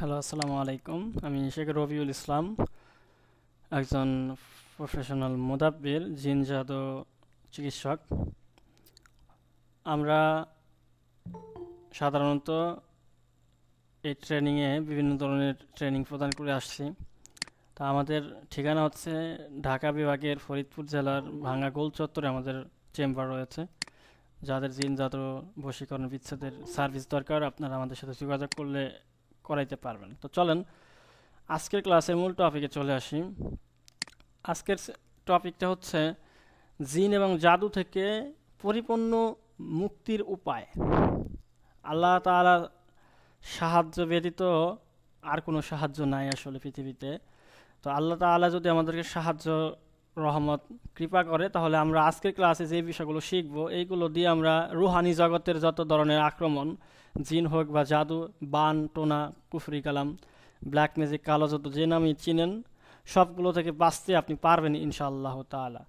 Hello, আসসালামু আলাইকুম। আমি শেখ রবিউল ইসলাম, একজন প্রফেশনাল মুদাব্বির, জিন জাদু চিকিৎসক। আমরা সাধারণত এই ট্রেনিংয়ে বিভিন্ন ধরনের ট্রেনিং প্রদান করে আসছি। তা আমাদের ঠিকানা হচ্ছে ঢাকা বিভাগের ফরিদপুর জেলার ভাঙ্গা গোল চত্বরে আমাদের চেম্বার রয়েছে। যাদের জিন জাদু বশীকরণ বিচ্ছেদের সার্ভিস দরকার, আপনারা আমাদের সাথে যোগাযোগ করলে করাইতে পারবেন। তো চলেন আজকের ক্লাসের মূল টপিকে চলে আসি। আজকের টপিকটা হচ্ছে জিন এবং জাদু থেকে পরিপূর্ণ মুক্তির উপায়। আল্লাহ তাআলার সাহায্য ব্যতীত আর কোনো সাহায্য নাই আসলে পৃথিবীতে। তো আল্লাহ তাআলা যদি আমাদেরকে সাহায্য, রহমত, কৃপা করে, তাহলে আমরা আজকের ক্লাসে যে বিষয়গুলো শিখব, এইগুলো দিয়ে আমরা রুহানি জগতের যত ধরনের আক্রমণ, জিন হোক বা জাদু, বান, টোনা, কুফরি কালাম, ব্ল্যাক ম্যাজিক, কালো জাদু, যে নামই চিনেন, সবগুলো থেকে বাঁচতে আপনি পারবেন ইনশাআল্লাহ তাআলা।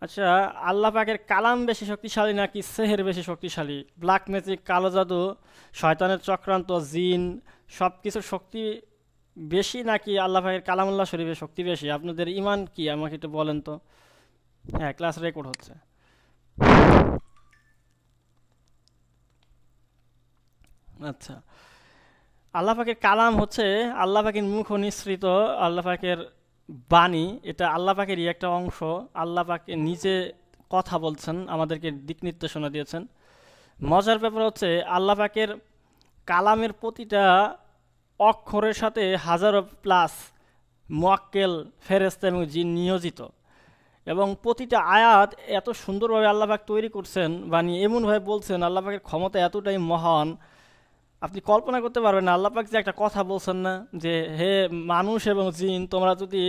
আচ্ছা, আল্লাহ পাকের কালাম বেশি শক্তিশালী নাকি সেহের বেশি শক্তিশালী? ব্ল্যাক ম্যাজিক, কালো জাদু, শয়তানের চক্রান্ত, জিন, সব কিছুর শক্তি বেশি নাকি আল্লাহ পাকের কালামুল্লাহ শরীফের শক্তি বেশি? আপনাদের ইমান কি আমাকে একটু বলেন তো। হ্যাঁ, ক্লাস রেকর্ড হচ্ছে। আচ্ছা, আল্লাহ পাকের কালাম হচ্ছে আল্লাহ পাকের মুখ নিঃসৃত আল্লাহ পাকের বাণী। এটা আল্লাহ পাকেরই একটা অংশ। আল্লাহ পাকে নিজে কথা বলছেন, আমাদেরকে দিক নির্দেশনা দিয়েছেন। মজার ব্যাপার হচ্ছে আল্লাহ পাকের কালামের প্রতিটা অক্ষরের সাথে হাজারো প্লাস মুয়াক্কেল, ফেরেশতা এবং জিন নিয়োজিত। এবং প্রতিটা আয়াত এত সুন্দরভাবে আল্লাহ পাক তৈরি করছেন, বানিয়ে এমনভাবে বলছেন, আল্লাহ পাকের ক্ষমতা এতটাই মহান, আপনি কল্পনা করতে পারবেন না। আল্লাহ পাক যে একটা কথা বলছেন না, যে হে মানুষ এবং জিন, তোমরা যদি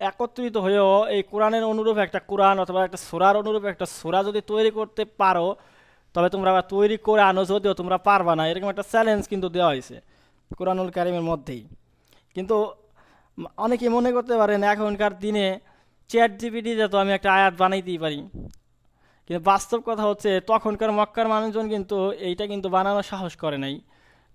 একত্রিত হয়েও এই কোরআনের অনুরূপ একটা কোরআন অথবা একটা সূরার অনুরূপ একটা সূরা যদি তৈরি করতে পারো, তবে তোমরা তৈরি করে আনো, যদিও তোমরা পারবা না, এরকম একটা চ্যালেঞ্জ কিন্তু দেওয়া হয়েছে কোরআনুল কারিমের মধ্যেই। কিন্তু অনেকে মনে করতে পারেন এখনকার দিনে চ্যাট জিপিটিতে তো আমি একটা আয়াত বানাইতেই পারি। কিন্তু বাস্তব কথা হচ্ছে তখনকার মক্কার মানুষজন কিন্তু এইটা কিন্তু বানানোর সাহস করে নাই।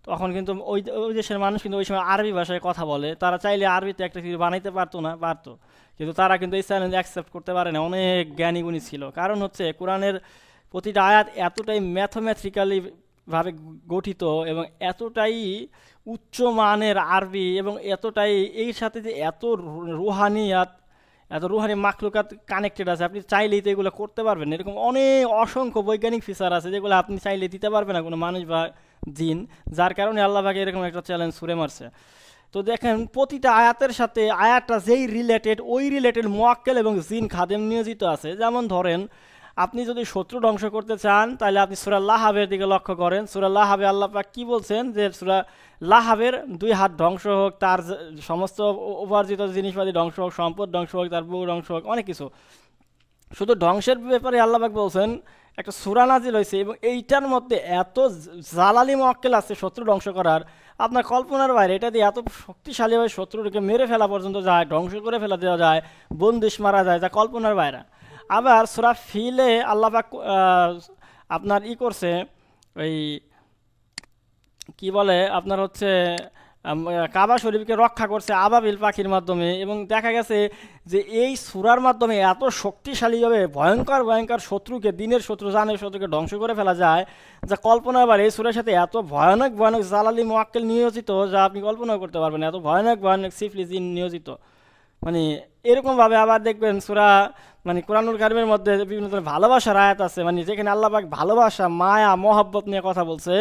তখন কিন্তু ওই ওই দেশের মানুষ কিন্তু ওই সময় আরবি ভাষায় কথা বলে, তারা চাইলে আরবিতে একটা কিছু বানাইতে পারতো না, পারতো, কিন্তু তারা কিন্তু এই চ্যালেঞ্জ অ্যাকসেপ্ট করতে পারে না। অনেক জ্ঞানী গুণী ছিল, কারণ হচ্ছে কোরআনের প্রতিটা আয়াত এতটাই ম্যাথমেটিক্যালি ভাবে গঠিত এবং এতটাই উচ্চ মানের আরবি, এবং এতটাই এই সাথে যে এত রুহানিয়াত, এত রুহানি মাখলুকাত কানেক্টেড আছে, আপনি চাইলেই তো এগুলো করতে পারবেন। এরকম অনেক অসংখ্য বৈজ্ঞানিক ফিচার আছে যেগুলো আপনি চাইলে দিতে পারবে না কোনো মানুষ বা জিন, যার কারণে আল্লাহ পাক এরকম একটা চ্যালেঞ্জ ছুড়ে মারছে। তো দেখেন প্রতিটা আয়াতের সাথে আয়াতটা যেই রিলেটেড, ওই রিলেটেড মুয়াক্কেল এবং জিন খাদেম নিয়োজিত আছে। যেমন ধরেন, আপনি যদি শত্রু ধ্বংস করতে চান, তাহলে আপনি সূরা লাহাবের দিকে লক্ষ্য করেন। সূরা লাহাবে আল্লাহ পাক কি বলছেন, যে সূরা লাহাবের 2 হাত ধ্বংস হোক, তার সমস্ত উপার্জিত জিনিসপাতি ধ্বংস হোক, সম্পদ ধ্বংস হোক, তার বউ ধ্বংস হোক, অনেক কিছু। শুধু ধ্বংসের ব্যাপারে আল্লাহ পাক বলছেন, একটা সূরা নাজিল হয়েছে এবং এইটার মধ্যে এত জালালি মুয়াক্কেল আছে শত্রু ধ্বংস করার, আপনার কল্পনার বাইরে। এটা দিয়ে এত শক্তিশালীভাবে শত্রুকে মেরে ফেলা পর্যন্ত যায়, ধ্বংস করে ফেলা দেওয়া যায়, বন্দিশ মারা যায়, যা কল্পনার বাইরে। আবার সূরা ফিলে আল্লাহ পাক আপনার করছে, ওই কি বলে আপনার হচ্ছে কাবা শরীফকে রক্ষা করছে আবাবিল পাখির মাধ্যমে। এবং দেখা গেছে যে এই সূরার মাধ্যমে এত শক্তিশালীভাবে ভয়ঙ্কর ভয়ঙ্কর শত্রুকে, দিনের শত্রু, জানের শত্রুকে ধ্বংস করে ফেলা যায়, যা কল্পনার বাইরে। এই সূরার সাথে এত ভয়ানক ভয়ানক জালালি মুয়াক্কেল নিয়োজিত, যা আপনি কল্পনাও করতে পারবেন, এত ভয়ানক ভয়ানক সিফলি জিন নিয়োজিত। মানে এরকমভাবে আবার দেখবেন সূরা, মানে কোরআনুল কারিমের মধ্যে বিভিন্ন ধরনের ভালোবাসার আয়াত আছে, মানে যেখানে আল্লাহ পাক ভালোবাসা, মায়া, মহব্বত নিয়ে কথা বলছে।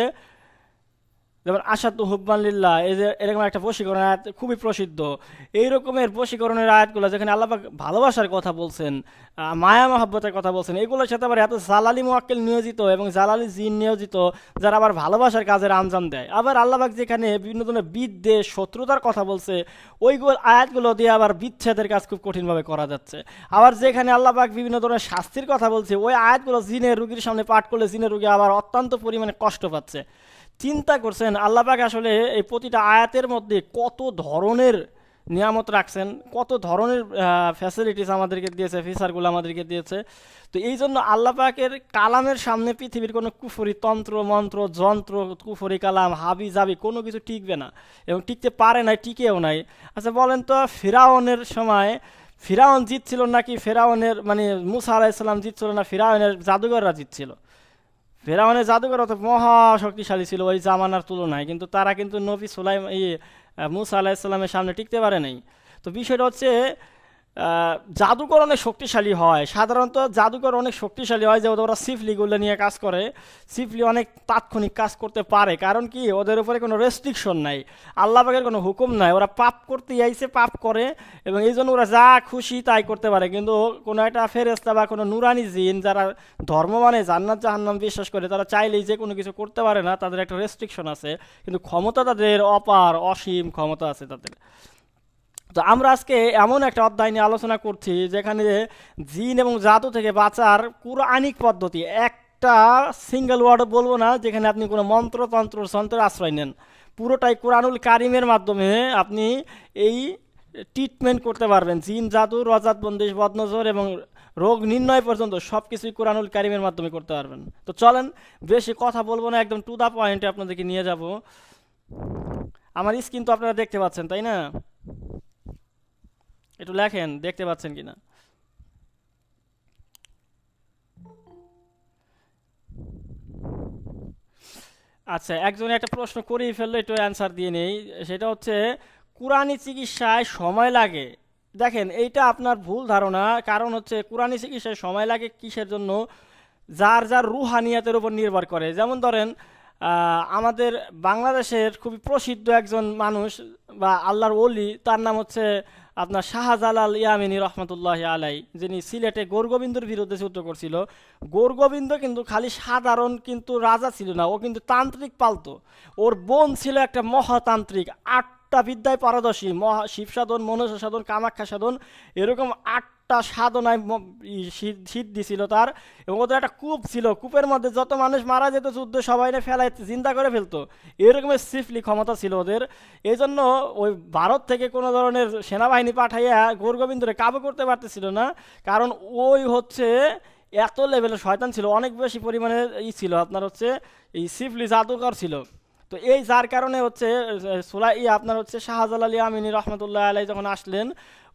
যেমন আশাতু হুব্বান লিল্লাহ, এই যে এরকম একটা বশীকরণ আয়াত খুবই প্রসিদ্ধ। এই রকমের বশীকরণের আয়াতগুলো যেখানে আল্লাহ পাক ভালোবাসার কথা বলছেন, মায়া মহব্বতের কথা বলছেন, এগুলোর সাথে আবার এত জালালি মুয়াক্কেল নিয়োজিত এবং জালালি জিন নিয়োজিত, যারা আবার ভালোবাসার কাজের আঞ্জাম দেয়। আবার আল্লাহ পাক যেখানে বিভিন্ন ধরনের বিদ্বেষ, শত্রুতার কথা বলছে, ওইগুলো আয়াতগুলো দিয়ে আবার বিচ্ছেদের কাজ খুব কঠিনভাবে করা যাচ্ছে। আবার যেখানে আল্লাহ পাক বিভিন্ন ধরনের শাস্তির কথা বলছে, ওই আয়াতগুলো জিনের রুগীর সামনে পাঠ করলে জিনের রুগী আবার অত্যন্ত পরিমাণে কষ্ট পাচ্ছে। চিন্তা করছেন আল্লাহ পাক আসলে এই প্রতিটা আয়াতের মধ্যে কত ধরনের নিয়ামত রাখছেন, কত ধরনের ফ্যাসিলিটিস আমাদেরকে দিয়েছে, ফিচারগুলো আমাদেরকে দিয়েছে। তো এই জন্য আল্লাহ পাকের কালামের সামনে পৃথিবীর কোনো কুফরি তন্ত্র মন্ত্র যন্ত্র, কুফরি কালাম হাবি জাবি কোনো কিছু টিকবে না, এবং টিকতে পারে নাই, টিকেও নাই। আচ্ছা বলেন তো, ফিরাউনের সময় ফিরাউন জিতছিল নাকি ফেরাউনের মানে মুসা আলাইসাল্লাম জিতছিল, না ফিরাউনের জাদুঘররা জিতছিল? ফেরাউনের জাদুঘর অত মহা শক্তিশালী ছিল ওই জামানার তুলনায়, কিন্তু তারা কিন্তু নবী সুলাইম মুসা আলাহিসাল্লামের সামনে টিকতে পারে নাই। তো বিষয়টা হচ্ছে জাদুকর অনেক শক্তিশালী হয়, সাধারণত জাদুকর অনেক শক্তিশালী হয় যে ওরা সিফলিগুলো নিয়ে কাজ করে। সিফলি অনেক তাৎক্ষণিক কাজ করতে পারে, কারণ কি ওদের উপরে কোনো রেস্ট্রিকশন নাই, আল্লাহ পাকের কোনো হুকুম নাই, ওরা পাপ করতে আইছে পাপ করে, এবং এই জন্য ওরা যা খুশি তাই করতে পারে। কিন্তু কোনো একটা ফেরেশতা বা কোনো নুরানি জিন যারা ধর্ম মানে জান্নাত জাহান্নাম বিশ্বাস করে, তারা চাইলেই যে কোনো কিছু করতে পারে না, তাদের একটা রেস্ট্রিকশন আছে, কিন্তু ক্ষমতা তাদের অপার অসীম ক্ষমতা আছে তাদের। তো আমরা আজকে এমন একটা অধ্যায় নিয়ে আলোচনা করছি যেখানে জিন এবং জাদু থেকে বাঁচার কুরআনিক পদ্ধতি, একটা সিঙ্গেল ওয়ার্ড বলবো না যেখানে আপনি কোনো মন্ত্রতন্ত্র যন্ত্রের আশ্রয় নেন, পুরোটাই কোরআনুল কারিমের মাধ্যমে আপনি এই ট্রিটমেন্ট করতে পারবেন। জিন জাদু রজাত বন্দিশ বদনজর এবং রোগ নির্ণয় পর্যন্ত সব কিছুই কোরআনুল কারিমের মাধ্যমে করতে পারবেন। তো চলেন, বেশি কথা বলবো না, একদম টু দা পয়েন্টে আপনাদেরকে নিয়ে যাব। আমার স্ক্রিন তো আপনারা দেখতে পাচ্ছেন তাই না? একটু লেখেন দেখতে পাচ্ছেন কিনা। আচ্ছা, একজনে একটা প্রশ্ন করেই ফেললো, একটু অ্যান্সার দিয়ে নেই। সেটা হচ্ছে কুরআনি চিকিৎসায় সময় লাগে। দেখেন এইটা আপনার ভুল ধারণা, কারণ হচ্ছে কুরআনি চিকিৎসায় সময় লাগে কিসের জন্য? যার যার রুহানিয়াতের উপর নির্ভর করে। যেমন ধরেন আমাদের বাংলাদেশের খুবই প্রসিদ্ধ একজন মানুষ বা আল্লাহর ওলি, তার নাম হচ্ছে আপনার শাহজালাল ইয়ামিনী রহমতুল্লাহ আলাই, যিনি সিলেটে গোরগোবিন্দর বিরুদ্ধে যুদ্ধ করছিল। গোরগোবিন্দ কিন্তু খালি সাধারণ কিন্তু রাজা ছিল না, ও কিন্তু তান্ত্রিক পালতো। ওর বোন ছিল একটা মহাতান্ত্রিক, আটটা বিদ্যায় পারদর্শী, শিব সাধন, মনসা সাধন, কামাখ্যা সাধন, এরকম আটটা সাধনায় সিদ্ধি ছিল তার। এবং ওদের একটা কূপ ছিল, কূপের মধ্যে যত মানুষ মারা যেত যুদ্ধ সবাই ফেলাই জিন্দা করে ফেলতো, এরকমের সিফলি ক্ষমতা ছিল ওদের। এই জন্য ওই ভারত থেকে কোনো ধরনের সেনাবাহিনী পাঠাইয়া গোরগোবিন্দরে কাবু করতে পারতেছিল না, কারণ ওই হচ্ছে এত লেভেলের শয়তান ছিল, অনেক বেশি পরিমাণে ছিল আপনার হচ্ছে এই সিফলি জাদুকর ছিল। তো এই যার কারণে হচ্ছে আপনার হচ্ছে শাহজালাল ইয়ামিনী রহমতুল্লাহ আলাই যখন আসলেন,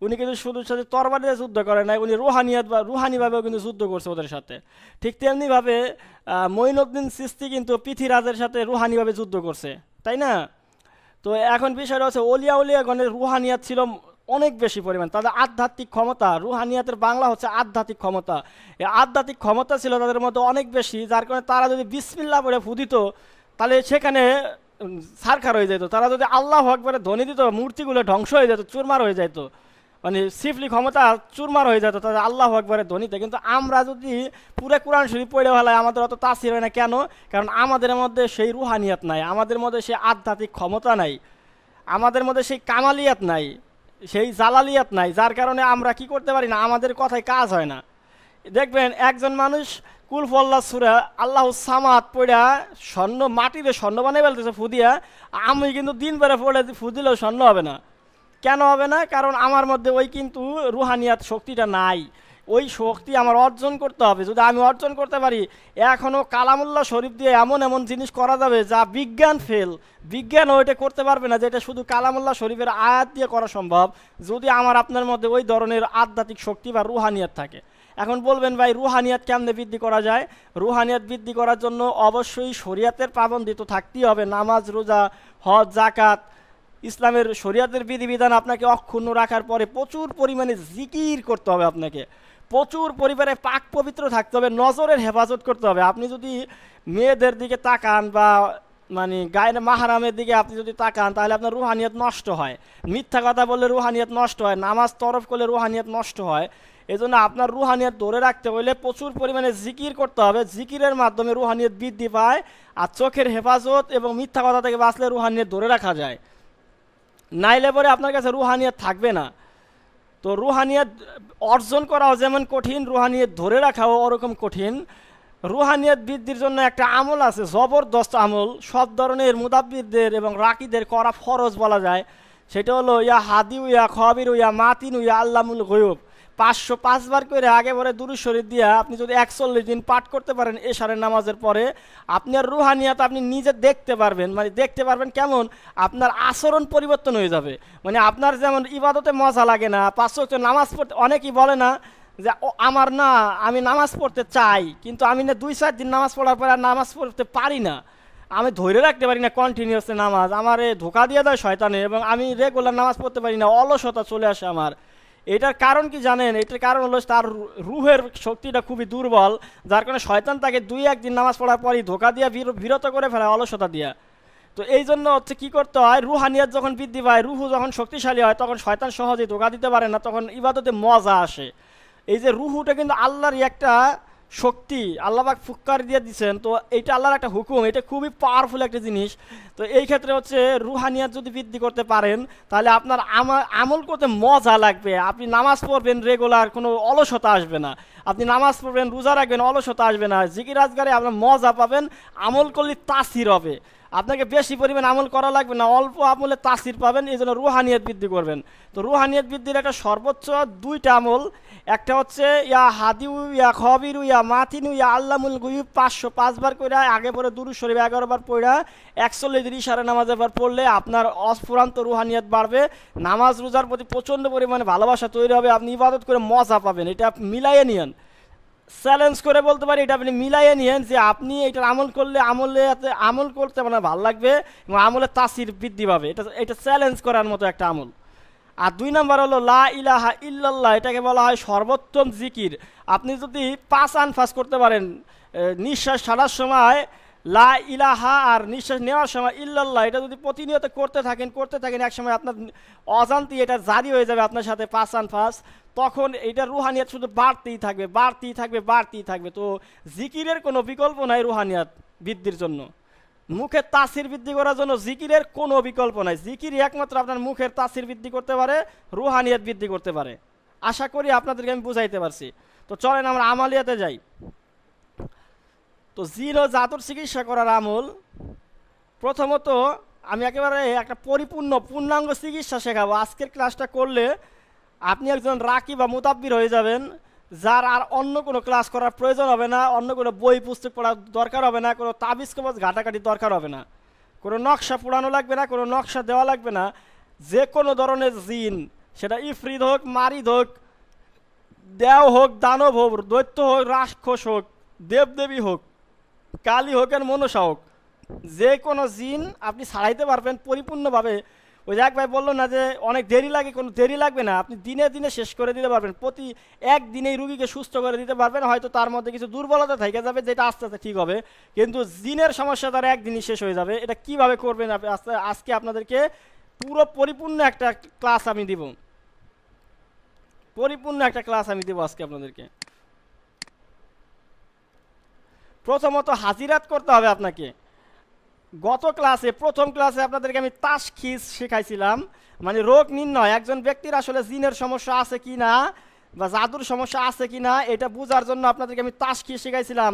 উনি কিন্তু শুধু সাথে তরবারিতে যুদ্ধ করে নাই, উনি রুহানিয়াত বা রুহানিভাবেও কিন্তু যুদ্ধ করছে ওদের সাথে। ঠিক তেমনিভাবে মঈনুদ্দিন চিশতি কিন্তু পৃথ্বীরাজের সাথে রুহানিভাবে যুদ্ধ করছে, তাই না? তো এখন বিষয়টা হচ্ছে অলিয়া উলিয়াগণের রুহানিয়াত ছিল অনেক বেশি পরিমাণ, তাদের আধ্যাত্মিক ক্ষমতা, রুহানিয়াতের বাংলা হচ্ছে আধ্যাত্মিক ক্ষমতা। এই আধ্যাত্মিক ক্ষমতা ছিল তাদের মধ্যে অনেক বেশি, যার কারণে তারা যদি বিসমিল্লাহ বলে ফুদিত তাহলে সেখানে সারখার হয়ে যেত। তারা যদি আল্লাহু আকবারে ধ্বনি দিত, মূর্তিগুলো ধ্বংস হয়ে যেত, চুরমার হয়ে যেত, মানে সিফলি ক্ষমতা চুরমার হয়ে যেত তাদের আল্লাহু আকবারের ধ্বনিতে। কিন্তু আমরা যদি পুরো কোরআন শরীফ পড়ে ফেলাই, আমাদের অত তাসির হয় না। কেন? কারণ আমাদের মধ্যে সেই রুহানিয়াত নাই, আমাদের মধ্যে সেই আধ্যাত্মিক ক্ষমতা নাই, আমাদের মধ্যে সেই কামালিয়াত নাই, সেই জালালিয়াত নাই, যার কারণে আমরা কি করতে পারি না, আমাদের কথায় কাজ হয় না। দেখবেন একজন মানুষ কুল ফল্লা সুরা আল্লাহ সামাত পড়া স্বর্ণ মাটিতে স্বর্ণ বানাই ফেলতেছে ফুদিয়া, আমি কিন্তু দিন বেড়ে পড়ে ফুদিলেও স্বর্ণ হবে না। কেন হবে না? কারণ আমার মধ্যে ওই কিন্তু রুহানিয়াত শক্তিটা নাই, ওই শক্তি আমার অর্জন করতে হবে। যদি আমি অর্জন করতে পারি, এখনও কালামুল্লাহ শরীফ দিয়ে এমন এমন জিনিস করা যাবে যা বিজ্ঞান ফেল, বিজ্ঞান ওইটা করতে পারবে না, যেটা শুধু কালামুল্লাহ শরীফের আয়াত দিয়ে করা সম্ভব, যদি আমার আপনার মধ্যে ওই ধরনের আধ্যাত্মিক শক্তি বা রুহানিয়াত থাকে। এখন বলবেন ভাই রুহানিয়াত কেমনে বৃদ্ধি করা যায়? রুহানিয়াত বৃদ্ধি করার জন্য অবশ্যই শরিয়াতের পাবন্দি তো থাকতেই হবে, নামাজ রোজা হজ জাকাত, ইসলামের শরিয়াতের বিধিবিধান আপনাকে অক্ষুণ্ণ রাখার পরে প্রচুর পরিমাণে জিকির করতে হবে, আপনাকে প্রচুর পরিমাণে পাক পবিত্র থাকতে হবে, নজরের হেফাজত করতে হবে। আপনি যদি মেয়েদের দিকে তাকান বা মানে গায়ের মাহারামের দিকে আপনি যদি তাকান, তাহলে আপনার রুহানিয়াত নষ্ট হয়। মিথ্যা কথা বললে রুহানিয়াত নষ্ট হয়, নামাজ তরফ করলে রুহানিয়াত নষ্ট হয়। এই জন্য আপনার রুহানিয়াত ধরে রাখতে হলে প্রচুর পরিমাণে জিকির করতে হবে, জিকিরের মাধ্যমে রুহানিয়াত বৃদ্ধি পায়। আর চোখের হেফাজত এবং মিথ্যা কথা থেকে বাঁচলে রুহানিয়াত ধরে রাখা যায়, নাইলে পরে আপনার কাছে রুহানিয়াত থাকবে না। তো রুহানিয়াত অর্জন করাও যেমন কঠিন, রুহানিয়াত ধরে রাখাও ওরকম কঠিন। রুহানিয়াত বৃদ্ধির জন্য একটা আমল আছে, জবরদস্ত আমল, সব ধরনের মুদাব্বিরদের এবং রাকিদের করা ফরজ বলা যায়। সেটা হলো ইয়া হাদিউ ইয়া খবির ইয়া মাতিন ইয়া আল্লামুল গয়ুব। 505 বার করে আগে পরে দুরূদ শরীফ দিয়া আপনি যদি 41 দিন পাঠ করতে পারেন এশারের নামাজের পরে, আপনার রুহানিয়াত আপনি নিজে দেখতে পারবেন। মানে দেখতে পারবেন কেমন, আপনার আচরণ পরিবর্তন হয়ে যাবে। মানে আপনার যেমন ইবাদতে মজা লাগে না, 5 ওয়াক্ত নামাজ পড়তে অনেকেই বলে না যে আমার না আমি নামাজ পড়তে চাই, কিন্তু আমি না 2-4 দিন নামাজ পড়ার পরে আর নামাজ পড়তে পারি না, আমি ধরে রাখতে পারি না কন্টিনিউয়াসলি নামাজ, আমার ধোকা দিয়ে দেয় শয়তানে, এবং আমি রেগুলার নামাজ পড়তে পারি না, অলসতা চলে আসে আমার। এটার কারণ কি জানেন? এটার কারণ হলো তার রুহের শক্তিটা খুবই দুর্বল, যার কারণে শয়তান তাকে 2-1 দিন নামাজ পড়ার পরই ধোকা দিয়ে বিরত করে ফেলে অলসতা দিয়া। তো এই জন্য হচ্ছে কী করতে হয়, রুহানিয়াত যখন বৃদ্ধি পায়, রুহু যখন শক্তিশালী হয়, তখন শয়তান সহজেই ধোকা দিতে পারে না, তখন ইবাদতে মজা আসে। এই যে রুহুটা কিন্তু আল্লাহরই একটা শক্তি, আল্লাহ পাক ফুক্কার দিয়ে দিচ্ছেন, তো এইটা আল্লাহর একটা হুকুম, এটা খুবই পাওয়ারফুল একটা জিনিস। তো এই ক্ষেত্রে হচ্ছে রুহানিয়াত যদি বৃদ্ধি করতে পারেন, তাহলে আপনার আমল করতে মজা লাগবে, আপনি নামাজ পড়বেন রেগুলার, কোনো অলসতা আসবে না, আপনি নামাজ পড়বেন রোজা রাখবেন অলসতা আসবে না, জিকির আজগারে আপনার মজা পাবেন, আমল করলে তাসির হবে, আপনাকে বেশি পরিমাণ আমল করা লাগবে না, অল্প আমলে তাসির পাবেন। এই জন্য রুহানিয়াত বৃদ্ধি করবেন। তো রুহানিয়াত বৃদ্ধির একটা সর্বোচ্চ 2টা আমল, একটা হচ্ছে ইয়া হাদিউ ইয়া খবিরু ইয়া মাতিনু ইয়া আল্লামুল গয়ুব 505 বার করে আগে পরে দুরূদ শরীফ 11 বার পড়া 41 দিন ইশারা নামাজ এবার পড়লে আপনার অস্ফুরান্ত রুহানিয়াত বাড়বে, নামাজ রোজার প্রতি প্রচণ্ড পরিমাণে ভালোবাসা তৈরি হবে, আপনি ইবাদত করে মজা পাবেন। এটা আপনি মিলাইয়ে নিয়েন, চ্যালেঞ্জ করে বলতে পারি, এটা আপনি মিলাইয়ে নিয়েন যে আপনি এটার আমল করলে আমল করতে আপনার ভালো লাগবে এবং আমলের তাসির বৃদ্ধি পাবে। এটা চ্যালেঞ্জ করার মতো একটা আমল। আর 2 নাম্বার হলো লা ইলাহা ইল্লাল্লাহ, এটাকে বলা হয় সর্বোত্তম জিকির। আপনি যদি 5 আনফাস করতে পারেন, নিঃশ্বাস ছাড়ার সময় লা ইলাহা আর নিঃশ্বাস নেওয়ার সময় ইল্লাল্লাহ, এটা যদি প্রতিনিয়ত করতে থাকেন এক সময় আপনার অজান্তি এটা জারি হয়ে যাবে আপনার সাথে 5 আনফাস, তখন এটা রুহানিয়াত শুধু বাড়তেই থাকবে। তো জিকিরের কোনো বিকল্প নাই রুহানিয়াত বৃদ্ধির জন্য, মুখের তাসির বৃদ্ধি করার জন্য জিকিরের কোনো বিকল্প নাই। জিকির একমাত্র আপনার মুখের তাসির বৃদ্ধি করতে পারে, রুহানিয়াত বৃদ্ধি করতে পারে। আশা করি আপনাদেরকে আমি বুঝাইতে পারছি। তো চলেন আমরা আমালিয়াতে যাই। তো জিন ও জাদুর চিকিৎসা করার আমল, প্রথমত আমি একেবারে একটা পূর্ণাঙ্গ চিকিৎসা শেখাবো। আজকের ক্লাসটা করলে আপনি একজন রাকি বা মুতাব্বির হয়ে যাবেন, যার আর অন্য কোনো ক্লাস করার প্রয়োজন হবে না, অন্য কোনো বই পুস্তক পড়ার দরকার হবে না, কোনো তাবিজ কবজ ঘাটাঘাটির দরকার হবে না, কোনো নকশা পুরানো লাগবে না, কোনো নকশা দেওয়া লাগবে না। যে কোনো ধরনের জিন, সেটা ইফরিদ হোক, মারিদ হোক, দেও হোক, দানব হোক, দৈত্য হোক, রাক্ষস হোক, দেবদেবী হোক, কালী হোক আর মনসা হোক, যে কোনো জিন আপনি ছাড়াইতে পারবেন পরিপূর্ণভাবে। ওই এক ভাই বললো না যে অনেক দেরি লাগে, কোনো দেরি লাগবে না, আপনি দিনে দিনে শেষ করে দিতে পারবেন, প্রতি একদিনেই রুগীকে সুস্থ করে দিতে পারবেন। হয়তো তার মধ্যে কিছু দুর্বলতা থেকে যাবে, যেটা আস্তে আস্তে ঠিক হবে, কিন্তু জিনের সমস্যা তার একদিনই শেষ হয়ে যাবে। এটা কিভাবে করবেন আজকে আপনাদেরকে পুরো পরিপূর্ণ একটা ক্লাস আমি দিব, আজকে আপনাদেরকে। প্রথমত হাজিরাত করতে হবে আপনাকে। গত ক্লাসে প্রথম ক্লাসে আপনাদেরকে আমি তাশখিস শেখাইছিলাম, মানে রোগ নির্ণয়, একজন ব্যক্তির আসলে জিনের সমস্যা আছে কি না বা জাদুর সমস্যা আছে কি না এটা বোঝার জন্য আপনাদেরকে আমি তাশখিস শেখাইছিলাম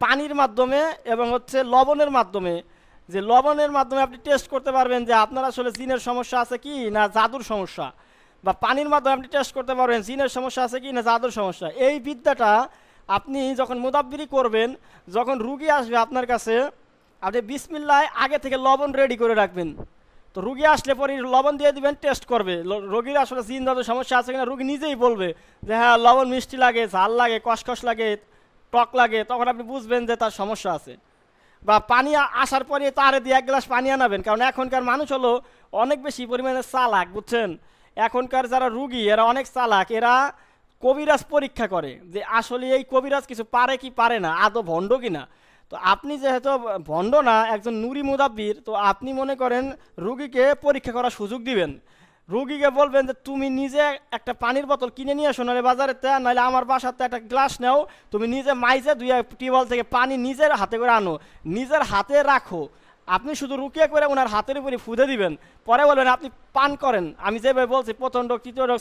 পানির মাধ্যমে এবং হচ্ছে লবণের মাধ্যমে। যে লবণের মাধ্যমে আপনি টেস্ট করতে পারবেন যে আপনার আসলে জিনের সমস্যা আছে কি না জাদুর সমস্যা, বা পানির মাধ্যমে আপনি টেস্ট করতে পারবেন জিনের সমস্যা আছে কি না জাদুর সমস্যা। এই বিদ্যাটা আপনি যখন মুদাব্বিরি করবেন, যখন রুগী আসবে আপনার কাছে, আপনি বিসমিল্লাহ আগে থেকে লবণ রেডি করে রাখবেন। তো রুগী আসলে পরে লবণ দিয়ে দিবেন, টেস্ট করবে রোগীর আসলে জিন জাদুর সমস্যা আছে কিনা। রুগী নিজেই বলবে যে হ্যাঁ লবণ মিষ্টি লাগে, ঝাল লাগে, কষকষ লাগে, টক লাগে, তখন আপনি বুঝবেন যে তার সমস্যা আছে। বা পানি আসার পরে তারে দিয়ে 1 গ্লাস পানি আনাবেন, কারণ এখনকার মানুষ হলো অনেক বেশি পরিমাণে চালাক, বুঝছেন। এখনকার যারা রুগী এরা অনেক চালাক, এরা কবিরাজ পরীক্ষা করে যে আসলে এই কবিরাজ কিছু পারে কি পারে না, আদৌ ভণ্ড কিনা। তো আপনি যেহেতু ভণ্ড না, একজন নুরি মুদাব্বির, তো আপনি মনে করেন রুগীকে পরীক্ষা করার সুযোগ দিবেন। রুগীকে বলবেন যে তুমি নিজে একটা পানির বোতল কিনে নিয়ে আসো, নাহলে বাজারেতে, নাহলে আমার বাসাতে একটা গ্লাস নাও, তুমি নিজে মাইজে 2 টিউবওয়েল থেকে পানি নিজের হাতে করে আনো, নিজের হাতে রাখো, আপনি শুধু রুকিয়ে করে ওনার হাতের উপরে ফুদে দিবেন, পরে বলবেন আপনি পান করেন, আমি যেভাবে বলছি প্রথম ডোক, দ্বিতীয় ডোক,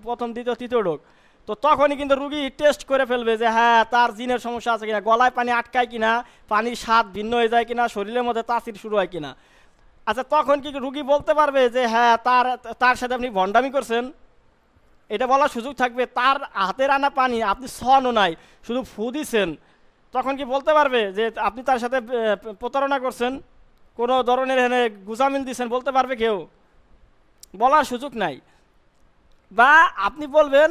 প্রথম দ্বিতীয় তৃতীয় ডোক। তো তখনই কিন্তু রুগী টেস্ট করে ফেলবে যে হ্যাঁ তার জিনের সমস্যা আছে কিনা, গলায় পানি আটকায় কিনা, পানির স্বাদ ভিন্ন হয়ে যায় কিনা, শরীরের মধ্যে তাসির শুরু হয় কিনা। আচ্ছা তখন কি রুগী বলতে পারবে যে হ্যাঁ তার তার সাথে আপনি ভণ্ডামি করছেন? এটা বলার সুযোগ থাকবে? তার হাতের আনা পানি আপনি ছনও নাই, শুধু ফু দিছেন, তখন কি বলতে পারবে যে আপনি তার সাথে প্রতারণা করছেন, কোনো ধরনের এখানে গুজামিল দিচ্ছেন? বলতে পারবে কেউ? বলার সুযোগ নাই। বা আপনি বলবেন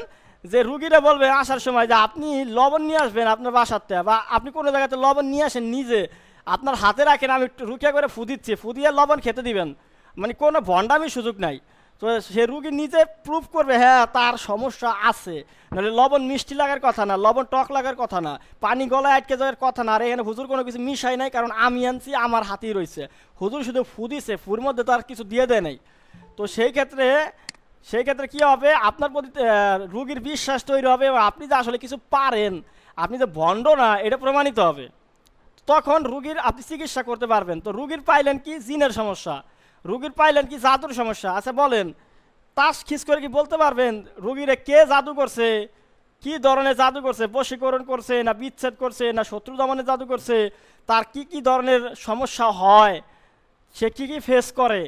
যে রুগীরা বলবে আসার সময় যে আপনি লবণ নিয়ে আসবেন আপনার বাসাতে, বা আপনি কোনো জায়গাতে লবণ নিয়ে আসেন নিজে, আপনার হাতে রাখেন, আমি একটু রুকিয়া করে ফু দিচ্ছি, ফু দিয়ে লবণ খেতে দিবেন। মানে কোনো ভণ্ডামির সুযোগ নাই। তো সে রুগী নিজে প্রুফ করবে হ্যাঁ তার সমস্যা আছে, নাহলে লবণ মিষ্টি লাগার কথা না, লবণ টক লাগার কথা না, পানি গলায় আটকে যাওয়ার কথা না। আর এখানে হুজুর কোনো কিছু মিশাই নাই, কারণ আমি আনছি, আমার হাতেই রয়েছে। হুজুর শুধু ফু দিছে, ফুর মধ্যে তো আর কিছু দিয়ে দেয় নাই। তো সেই ক্ষেত্রে কী হবে, আপনার প্রতি রুগীর বিশ্বাস তৈরি হবে, এবং আপনি যে আসলে কিছু পারেন, আপনি যে ভণ্ড না, এটা প্রমাণিত হবে। তখন রুগীর আপনি চিকিৎসা করতে পারবেন। তো রুগীর পাইলেন কি জিনের সমস্যা, রুগীর পাইলেন কি জাদুর সমস্যা। আচ্ছা বলেন, তাস খিস করে কি বলতে পারবেন রুগীরে কে জাদু করছে, কি ধরনের জাদু করছে? বশীকরণ করছে, না বিচ্ছেদ করছে, না শত্রু দমনে জাদু করছে, তার কি কি ধরনের সমস্যা হয়, সে কি কি ফেস করে,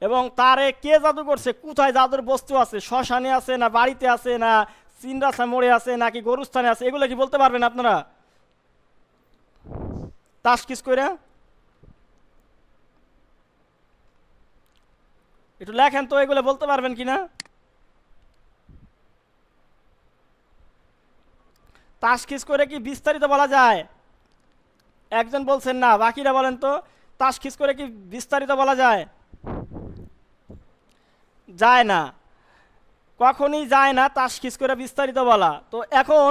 এবং তারে কে জাদু করছে, কোথায় জাদুর বস্তু আছে, শ্মশানে আছে না বাড়িতে আছে না চিনরাসা মোড়ে আছে নাকি গরুস্থানে আছে, এগুলো কি বলতে পারবেন আপনারা তাসকিস কইরা? একটু লেখেন তো, এগুলো বলতে পারবেন কিনা? তাসকিস করে কি বিস্তারিত বলা যায়? একজন বলছেন না, বাকিরা বলেন তো, তাসকিস করে কি বিস্তারিত বলা যায়? যায় না, কখনই যায় না তাসকিস করে বিস্তারিত বলা। তো এখন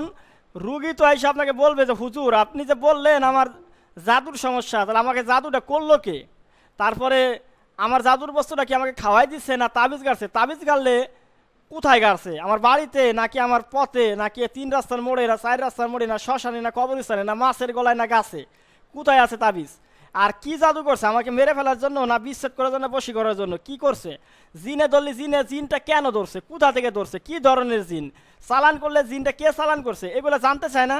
রুগী তো এসে আপনাকে বলবে যে হুজুর আপনি যে বললেন আমার জাদুর সমস্যা, তাহলে আমাকে জাদুটা করলো কে? তারপরে আমার জাদুর বস্তুটা কি আমাকে খাওয়াই দিচ্ছে না তাবিজ গাড়ছে? তাবিজ গাড়লে কোথায় গাড়ছে? আমার বাড়িতে নাকি আমার পথে, নাকি 3 রাস্তার মোড়ে, না 4 রাস্তার মোড়ে, না শ্মশানে, না কবরস্থানে, না মাছের গলায়, না গাছে? কোথায় আছে তাবিজ? আর কি জাদু করছে? আমাকে মেরে ফেলার জন্য, না বিচ্ছেদ করার জন্য, বশী করার জন্য? কি করছে? জিনে ধরলে জিনটা কেন ধরছে, কোথা থেকে ধরছে, কি ধরনের জিন? চালান করলে জিনটা কে চালান করছে? এগুলো জানতে চায় না?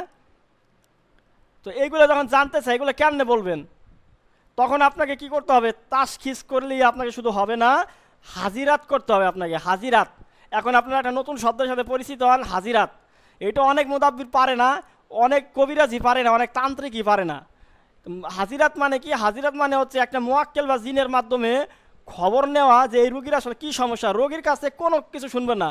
তো এইগুলো যখন জানতে চায়, এগুলো কেমনে বলবেন? তখন আপনাকে কি করতে হবে? তাসখিস করলেই আপনাকে শুধু হবে না, হাজিরাত করতে হবে আপনাকে, হাজিরাত। এখন আপনারা একটা নতুন শব্দের সাথে পরিচিত হন, হাজিরাত। এটা অনেক মুদাব্বির পারে না, অনেক কবিরাজি পারে না, অনেক তান্ত্রিকই পারে না। হাজিরাত মানে কি? হাজিরাত মানে হচ্ছে একটা মোয়াক্কেল বা জিনের মাধ্যমে খবর নেওয়া যে এই রুগীর আসলে কী সমস্যা। রোগীর কাছে কোনো কিছু শুনবেন না,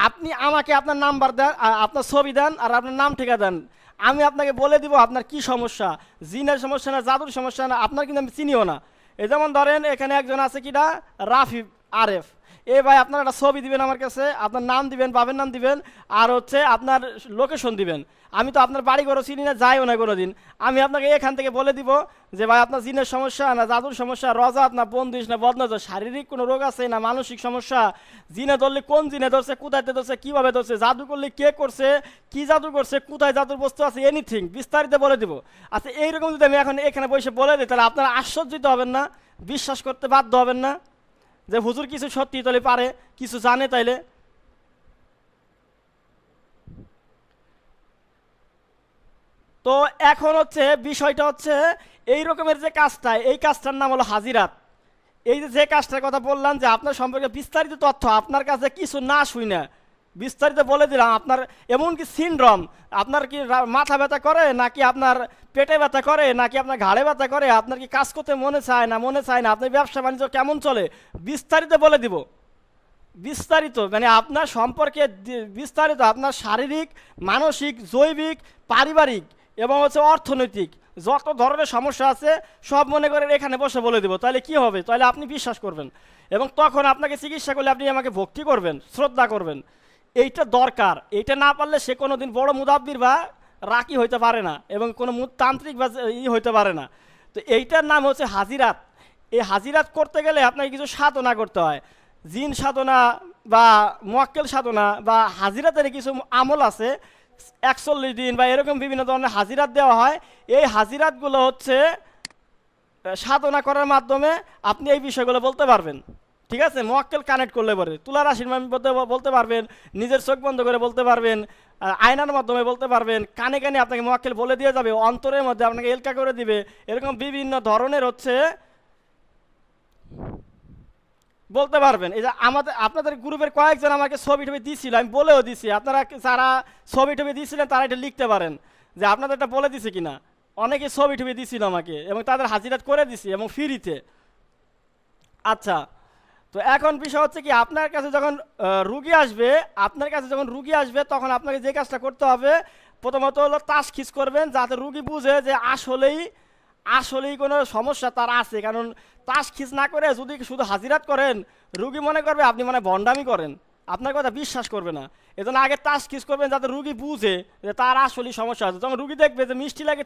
আপনি আমাকে আপনার নাম্বার দেন, আপনার ছবি দেন, আর আপনার নাম ঠিকা দেন, আমি আপনাকে বলে দিব আপনার কি সমস্যা, জিনের সমস্যা না জাদুর সমস্যা না, আপনার কিন্তু আমি চিনিও না। এই যেমন ধরেন এখানে একজন আছে কিনা, রাফি আরেফ, এ ভাই আপনার একটা ছবি দিবেন আমার কাছে, আপনার নাম দিবেন, বাবার নাম দিবেন, আর হচ্ছে আপনার লোকেশন দিবেন। আমি তো আপনার বাড়ি ঘরও চিনি না, যাইও না কোনো দিন। আমি আপনাকে এখান থেকে বলে দিব যে ভাই আপনার জিনের সমস্যা না জাদুর সমস্যা, রজাত না বন্দিশ না বদনজর, শারীরিক কোনো রোগ আছে না মানসিক সমস্যা, জিনে ধরলে কোন জিনে ধরছে, কোথায় ধরছে, কীভাবে ধরছে, জাদু করলে কে করছে, কি জাদু করছে, কোথায় জাদুর বস্তু আছে, এনিথিং বিস্তারিত বলে দিব। আচ্ছা এইরকম যদি আমি এখন এখানে বসে বলে দিই, তাহলে আপনারা আশ্চর্যিত হবেন না, বিশ্বাস করতে বাধ্য হবেন না যে হুজুর কিছু সত্যি তাহলে পারে, কিছু জানে তাইলে? তো এখন হচ্ছে বিষয়টা হচ্ছে এই রকমের যে কাজটা, এই কাজটার নাম হলো হাজিরাত। এই যে কাজটার কথা বললাম, যে আপনার সম্পর্কে বিস্তারিত তথ্য আপনার কাছে কিছু না শুই না বিস্তারিত বলে দিলাম, আপনার এমনকি সিনড্রোম, আপনার কি মাথা ব্যথা করে, নাকি আপনার পেটে ব্যথা করে, নাকি আপনার ঘাড়ে ব্যথা করে, আপনার কি কাজ করতে মনে চায় না, মনে চায় না, আপনার ব্যবসা বাণিজ্য কেমন চলে, বিস্তারিত বলে দিব। বিস্তারিত মানে আপনার সম্পর্কে বিস্তারিত, আপনার শারীরিক, মানসিক, জৈবিক, পারিবারিক এবং হচ্ছে অর্থনৈতিক যত ধরনের সমস্যা আছে সব মনে করেন এখানে বসে বলে দেবো। তাহলে কি হবে? তাহলে আপনি বিশ্বাস করবেন, এবং তখন আপনাকে চিকিৎসা করলে আপনি আমাকে ভক্তি করবেন, শ্রদ্ধা করবেন। এইটা দরকার। এইটা না পারলে সে কোনো দিন বড় মুদাব্বির বা রাকি হইতে পারে না, এবং কোনো তান্ত্রিক বা হইতে পারে না। তো এইটার নাম হচ্ছে হাজিরাত। এই হাজিরাত করতে গেলে আপনাকে কিছু সাধনা করতে হয়, জিন সাধনা বা মোয়াক্কেল সাধনা বা হাজিরাতের কিছু আমল আছে, 41 দিন বা এরকম বিভিন্ন ধরনের হাজিরাত দেওয়া হয়। এই হাজিরাতগুলো হচ্ছে সাধনা করার মাধ্যমে আপনি এই বিষয়গুলো বলতে পারবেন। ঠিক আছে, মোয়াক্কেল কানেক্ট করলে পরে তুলা রাশির মাধ্যমে বলতে পারবেন, নিজের চোখ বন্ধ করে বলতে পারবেন, আয়নার মাধ্যমে বলতে পারবেন, কানে কানে আপনাকে মোয়াক্কেল বলে দিয়ে যাবে, অন্তরের মধ্যে আপনাকে এলকা করে দিবে। এরকম বিভিন্ন ধরনের হচ্ছে বলতে পারবেন। এই যে আমাদের আপনাদের গ্রুপের কয়েকজন আমাকে ছবি টবি দিয়েছিল, আমি বলেও দিছি, আপনারা যারা ছবি টবি দিয়েছিলেন তারা এটা লিখতে পারেন যে আপনাদের এটা বলে দিছে কিনা। অনেকে ছবি টবি দিছিল আমাকে এবং তাদের হাজিরাত করে দিছি এবং ফ্রিতে। আচ্ছা, তো এখন বিষয় হচ্ছে কি, আপনার কাছে যখন রুগী আসবে তখন আপনাকে যে কাজটা করতে হবে, প্রথমত হলো তাশখিস করবেন, যাতে রুগী বুঝে যে আসলেই আসলেই কোনো সমস্যা তার আছে। কারণ তাশখিস না করে যদি শুধু হাজিরাত করেন, রুগী মনে করবে আপনি মানে ভণ্ডামি করেন, আপনার কথা বিশ্বাস করবে না। এজন্য আগে তাশখিস করবেন যাতে রুগী বুঝে যে তার আসলেই সমস্যা আছে। যখন রুগী দেখবে যে মিষ্টি লাগে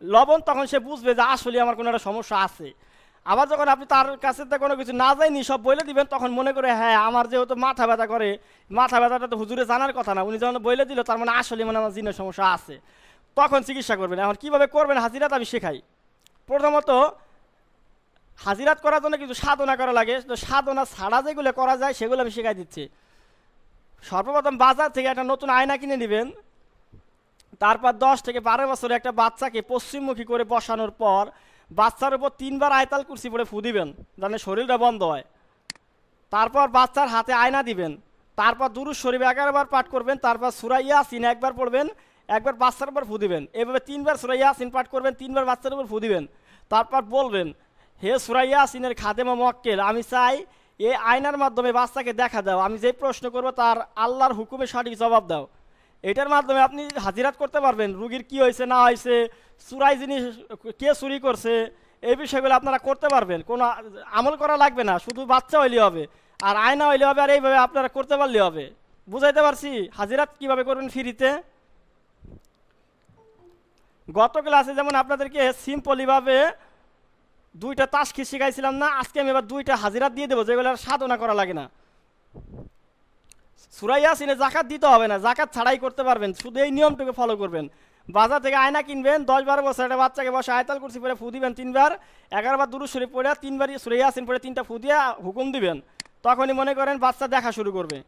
লবণ, তখন সে বুঝবে যে আসলে আমার কোনো একটা সমস্যা আছে। আবার যখন আপনি তার কাছে কোনো কিছু না যায়নি সব বলে দিবেন, তখন মনে করে হ্যাঁ আমার যেহেতু মাথা ব্যথা করে, মাথা ব্যথাটা তো হুজুরে জানার কথা না, উনি যখন বলে দিল তার মানে আসলে মানে আমার জিনের সমস্যা আছে, তখন চিকিৎসা করবেন। এখন কীভাবে করবেন হাজিরাত আমি শেখাই। প্রথমত হাজিরাত করার জন্য কিছু সাধনা করা লাগে, তো সাধনা ছাড়া যেগুলো করা যায় সেগুলো আমি শেখাই দিচ্ছি। সর্বপ্রথম বাজার থেকে একটা নতুন আয়না কিনে নেবেন। তারপর 10 থেকে 12 বছরের একটা বাচ্চাকে পশ্চিমমুখী করে বসানোর পর বাচ্চার উপর 3 বার আয়তাল কুরসি পড়ে ফু দিবেন, যেন শরীরটা বন্ধ হয়। তারপর বাচ্চার হাতে আয়না দিবেন। তারপর দুরূদ শরীফ 11 বার পাঠ করবেন। তারপর সূরা ইয়াসিন একবার পড়বেন, একবার বাচ্চার উপর ফু দিবেন। এভাবে 3 বার সূরা ইয়াসিন পাঠ করবেন, 3 বার বাচ্চার উপর ফু দিবেন। তারপর বলবেন, হে সূরা ইয়াসিনের খাদেম ও মুয়াক্কেল, আমি চাই এই আয়নার মাধ্যমে বাচ্চাকে দেখা দাও, আমি যে প্রশ্ন করব তার আল্লাহর হুকুমে সঠিক জবাব দাও। এটার মাধ্যমে আপনি হাজিরাত করতে পারবেন, রুগীর কি হয়েছে না হয়েছে, চুরাই জিনিস কে চুরি করছে, এই বিষয়গুলো আপনারা করতে পারবেন। কোনো আমল করা লাগবে না, শুধু বাচ্চা হইলে হবে আর আয়না হইলে হবে, আর এইভাবে আপনারা করতে পারলে হবে। বুঝাইতে পারছি হাজিরাত কিভাবে করবেন ফ্রিতে? গত ক্লাসে যেমন আপনাদেরকে সিম্পলিভাবে 2টা তাশখিস শিখাইছিলাম না, আজকে আমি এবার 2টা হাজিরাত দিয়ে দেবো যেগুলো সাধনা করা লাগে না। সূরা ইয়াসিনে যাকাত দিতে হবে না, যাকাত ছাড়াই করতে পারবেন, শুধু এই নিয়মটুকু ফলো করবেন। বাজার থেকে আয়না কিনবেন, 10-12 বছর একটা বাচ্চাকে বসে আয়তাল কুরসি পড়ে ফু দিবেন 3 বার, 11 বার দুরূদ শরীফ পড়ে 3 বার সূরা ইয়াসিন পড়ে 3টা ফু দিয়ে হুকুম দিবেন। তখনই মনে করেন বাচ্চা দেখা শুরু করবে।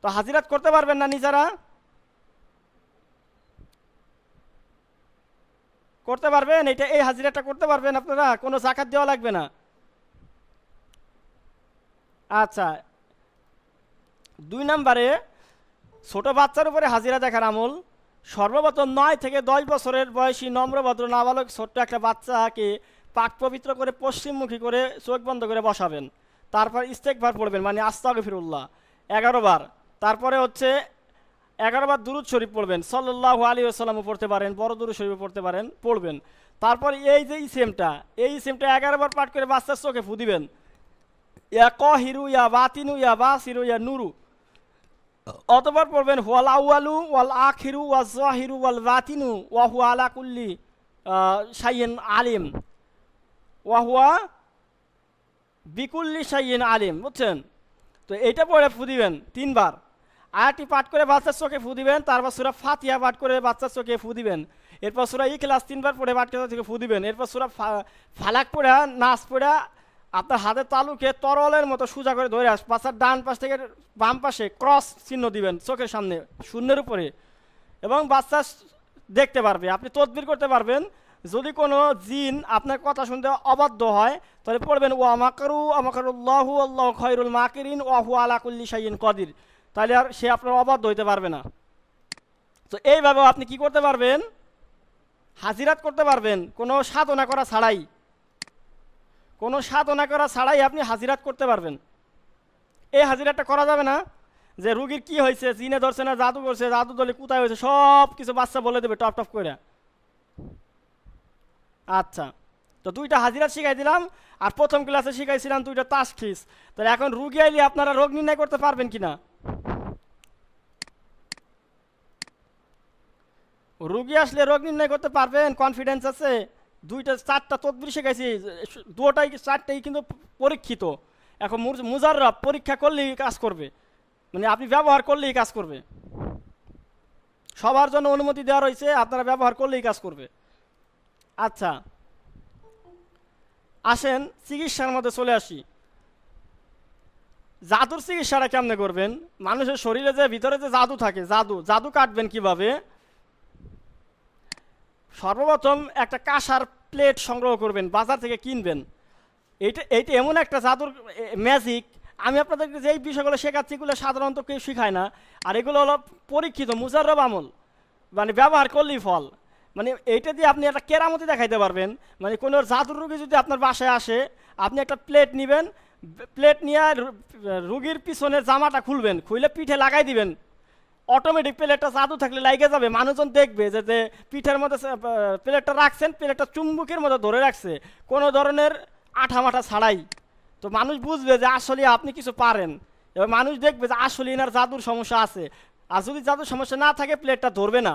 তো হাজিরাত করতে পারবেন না নিজেরা? করতে পারবেন? এই হাজিরাটা করতে পারবেন আপনারা, কোনো যাকাত দেওয়া লাগবে না। আচ্ছা, 2 নম্বরে ছোট বাচ্চার উপরে হাজিরা দেখার আমল। সর্বপ্রথম 9 থেকে 10 বছরের বয়সী নম্রভদ্র নাবালক ছোট্ট একটা বাচ্চাকে পাক পবিত্র করে পশ্চিমমুখী করে চোখ বন্ধ করে বসাবেন। তারপর ইস্তেগফার পড়বেন, মানে আস্তাগফিরুল্লাহ 11 বার। তারপরে হচ্ছে 11 বার দুরূদ শরীফ পড়বেন, সাল্লাল্লাহু আলাইহি ওয়াসাল্লামও পড়তে পারেন, বড় দুরূদ শরীফ পড়তে পারেন, পড়বেন। তারপর এই যে ইসেমটা 11 বার পাঠ করে বাচ্চার চোখে ফু দিবেন। ইয়া কাহিরু ইয়া বাতিনু ইয়া বাসিরু ইয়া নুরু। অতঃপর পড়বেন ওয়াল আউয়ালু ওয়াল আখিরু ওয়াজ জাহিরু ওয়াল বাতিনু ওয়া হুয়া আলা কুল্লি শাইইন আলিম ওয়া হুয়া বিকুল্লি শাইইন আলিম। বুঝছেন? তো এইটা পড়ে ফু দিবেন 3 বার। আয়াতটি পাঠ করে বাচ্চার চোখে ফু দিবেন। তারপর সূরা ফাতিহা পাঠ করে বাচ্চার চোখে ফু দিবেন। এরপর সূরা ইখলাস 3 বার পড়ে বাচ্চার চোখে ফু দিবেন। এরপর সূরা ফালাক পড়ে নাস পড়ে আপনার হাতের তালুকে তরলের মতো সোজা করে ধরে বাচ্চার ডান পাশ থেকে বাম পাশে ক্রস চিহ্ন দিবেন চোখের সামনে শূন্যের উপরে, এবং বাচ্চা দেখতে পারবে। আপনি তদবির করতে পারবেন। যদি কোনো জিন আপনার কথা শুনতে অবাধ্য হয় তাহলে পড়বেন ওয়া মাকারু আমাকারুল্লাহু আল্লাহু খায়রুল মাকিরিন ওয়া হুয়া আলা কুল্লি শাইইন কাদির। তাহলে আর সে আপনার অবাধ্য হইতে পারবে না। তো এইভাবে আপনি কি করতে পারবেন? হাজিরাত করতে পারবেন, কোনো সাধনা করা ছাড়াই। কোনো সাধনা করা ছাড়াই আপনি হাজিরাত করতে পারবেন। এই হাজিরাতটা করা যাবে না যে রুগীর কি হয়েছে, জিনে ধরছে না জাদু করছে, জাদু দলে কোথায় হয়েছে, সব কিছু বাচ্চা বলে দেবে টপ টপ করে। আচ্ছা, তো 2টা হাজিরাত শিখাই দিলাম, আর প্রথম ক্লাসে শিখাইছিলাম 2টা তাশখিস। তাহলে এখন রুগী আইলে আপনারা রোগ নির্ণয় করতে পারবেন কিনা? রুগী আসলে রোগ নির্ণয় করতে পারবেন? কনফিডেন্স আছে? 4টা তদবির শিখাইছি, 4টাই কিন্তু পরীক্ষিত। এখন মুজাররব, পরীক্ষা করলেই কাজ করবে, মানে আপনি ব্যবহার করলেই কাজ করবে। সবার জন্য অনুমতি দেওয়া রয়েছে, আপনারা ব্যবহার করলেই কাজ করবে। আচ্ছা, আসেন চিকিৎসার মধ্যে চলে আসি। জাদুর চিকিৎসাটা কেমনে করবেন? মানুষের শরীরে যে ভিতরে যে জাদু থাকে, জাদু কাটবেন কিভাবে? সর্বপ্রথম একটা কাঁসার প্লেট সংগ্রহ করবেন, বাজার থেকে কিনবেন। এইটা এইটা এমন একটা জাদুর ম্যাজিক, আমি আপনাদেরকে যে বিষয়গুলো শেখাচ্ছি এগুলো সাধারণত কেউ শেখায় না। আর এগুলো হলো পরীক্ষিত মুজাররব আমল, মানে ব্যবহার করলেই ফল। মানে এইটা দিয়ে আপনি একটা কেরামতি দেখাইতে পারবেন। মানে কোনো জাদুর রুগী যদি আপনার বাসায় আসে, আপনি একটা প্লেট নেবেন, প্লেট নিয়ে রুগীর পিছনের জামাটা খুলবেন, খুলে পিঠে লাগাই দিবেন, অটোমেটিক প্লেটটা জাদু থাকলে লাগে যাবে। মানুষজন দেখবে যে যে পিঠের মধ্যে প্লেটটা রাখছেন, প্লেটটা চুম্বকের মতো ধরে রাখছে, কোনো ধরনের আঠা মাঠা ছাড়াই। তো মানুষ বুঝবে যে আসলে আপনি কিছু পারেন, এবার মানুষ দেখবে যে আসলে এনার জাদুর সমস্যা আছে। আর যদি জাদুর সমস্যা না থাকে প্লেটটা ধরবে না,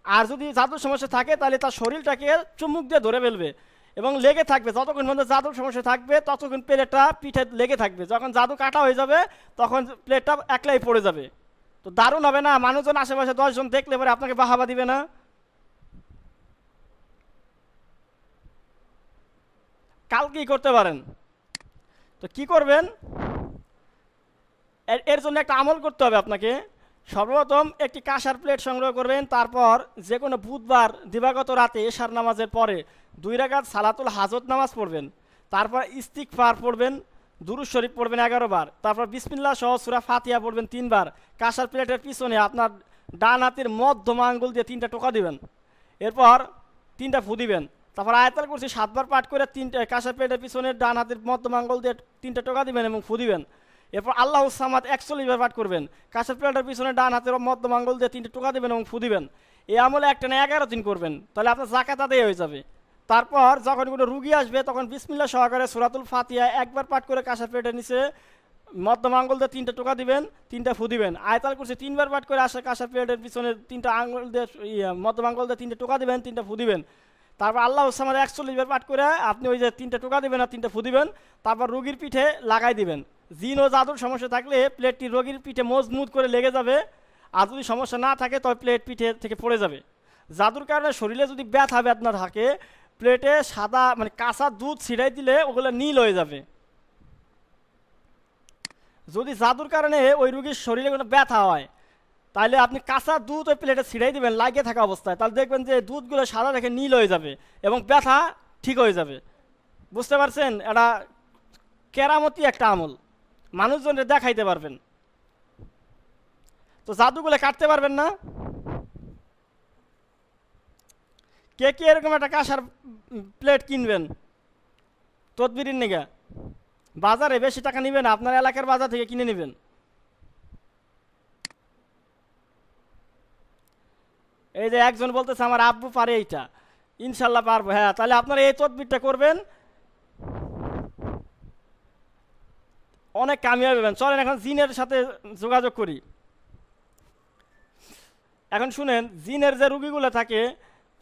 আর যদি জাদুর সমস্যা থাকে তাহলে তার শরীরটাকে চুম্বক দিয়ে ধরে ফেলবে এবং লেগে থাকবে। যতক্ষণ পর্যন্ত জাদুর সমস্যা থাকবে ততক্ষণ প্লেটটা পিঠে লেগে থাকবে, যখন জাদু কাটা হয়ে যাবে তখন প্লেটটা একলাই পড়ে যাবে। তো দারুণ হবে না? মানুষজন আশেপাশে 10 জন দেখলে পরে আপনাকে বাহাবা দিবে না? কালকেই করতে পারেন। তো কি করবেন, এর জন্য একটা আমল করতে হবে আপনাকে। সর্বপ্রথম একটি কাঁসার প্লেট সংগ্রহ করবেন, তারপর যে কোনো বুধবার দিবাগত রাতে এশার নামাজের পরে 2 রাকাত সালাতুল হাজত নামাজ পড়বেন, তারপর ইস্তিগফার পড়বেন, দুরূদ শরীফ পড়বেন 11 বার, তারপর বিসমিল্লাহ সহ সূরা ফাতিহা পড়বেন 3 বার। কাঁসার প্লেটের পিছনে আপনার ডান হাতের মধ্যমা আঙ্গুল দিয়ে 3টা টোকা দিবেন, এরপর 3টা ফু দিবেন। তারপর আয়াতুল কুরসি 7 বার পাঠ করে 3টা কাঁসার প্লেটের পিছনে ডান হাতের মধ্যমা আঙ্গুল দিয়ে 3টা টোকা দিবেন এবং ফু দিবেন। এরপর আল্লাহ সামাদ 41 বার পাঠ করবেন, কাঁসার প্লেটের পিছনে ডান হাতের মধ্যম আঙ্গুল দিয়ে 3টে টোকা দেবেন এবং ফু দিবেন। এই আমলে একটা না 11 দিন করবেন, তাহলে আপনার জাকাত আদায় হয়ে যাবে। তারপর যখন কোনো রুগী আসবে তখন বিসমিল্লাহ সহকারে সূরাতুল ফাতিহা একবার পাঠ করে কাঁসার প্লেটের নিচে মধ্যম আঙ্গুল দিয়ে 3টে টোকা দিবেন, 3টা ফু দিবেন। আয়াতুল কুরসি 3 বার পাঠ করে আসে কাঁসার প্লেটের পিছনে 3টা আঙ্গুল দিয়ে মধ্যম আঙ্গুল দিয়ে 3টে টোকা দিবেন, 3টা ফু দিবেন। তারপর আল্লাহ সামাদ 41 বার পাঠ করে আপনি ওই যে 3টে টোকা দিবেন আর 3টা ফু দিবেন, তারপর রুগীর পিঠে লাগাই দিবেন। জিন ও জাদুর সমস্যা থাকলে প্লেটটি রোগীর পিঠে মজবুত করে লেগে যাবে, আর যদি সমস্যা না থাকে তবে প্লেট পিঠে থেকে পড়ে যাবে। জাদুর কারণে শরীরে যদি ব্যথা বেদনা থাকে, প্লেটে সাদা মানে কাঁচা দুধ ছিটাই দিলে ওগুলো নীল হয়ে যাবে। যদি জাদুর কারণে ওই রুগীর শরীরে কোনো ব্যথা হয়, তাহলে আপনি কাঁচা দুধ ওই প্লেটে ছিটাই দিবেন লাগিয়ে থাকা অবস্থায়, তাহলে দেখবেন যে দুধগুলো সাদা রেখে নীল হয়ে যাবে এবং ব্যথা ঠিক হয়ে যাবে। বুঝতে পারছেন? এটা কেরামতি একটা আমল, মানুষজনকে দেখাইতে পারবেন। তো জাদুগুলো কাটতে পারবেন না? কে কে এরকম একটা কাঁসার প্লেট কিনবেন তদবিরের নিগা? বাজারে বেশি টাকা নেবেন, আপনার এলাকার বাজার থেকে কিনে নেবেন। এই যে একজন বলতেছে আমার আব্বু পারে এইটা, ইনশাল্লাহ পারবো। হ্যাঁ, তাহলে আপনারা এই তদবিরটা করবেন, অনেক কামিয়াব হবেন। চলেন এখন জিনের সাথে যোগাযোগ করি। এখন শুনেন, জিনের যে রুগীগুলো থাকে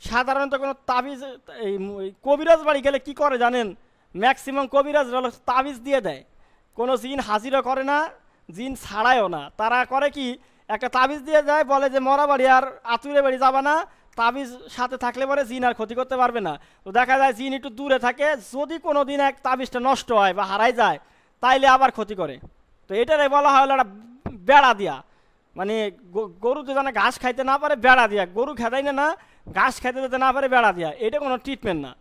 সাধারণত কোনো তাবিজ, এই কবিরাজ বাড়ি গেলে কি করে জানেন? ম্যাক্সিমাম কবিরাজ তাবিজ দিয়ে দেয়, কোনো জিন হাজিরও করে না, জিন ছাড়ায়ও না। তারা করে কি, একটা তাবিজ দিয়ে যায়, বলে যে মরা বাড়ি আর আতুরে বাড়ি যাবা না, তাবিজ সাথে থাকলে পরে জিন আর ক্ষতি করতে পারবে না। তো দেখা যায় জিন একটু দূরে থাকে, যদি কোনো দিন এক তাবিজটা নষ্ট হয় বা হারাই যায় তাইলে আবার ক্ষতি করে। তো এটারে বলা হয় একটা বেড়া দিয়া, মানে গরু তো যেন ঘাস খাইতে না পারে বেড়া দিয়া, গরু খেতাই না ঘাস খাইতে যেতে না পারে বেড়া দিয়া, এটা কোনো ট্রিটমেন্ট না।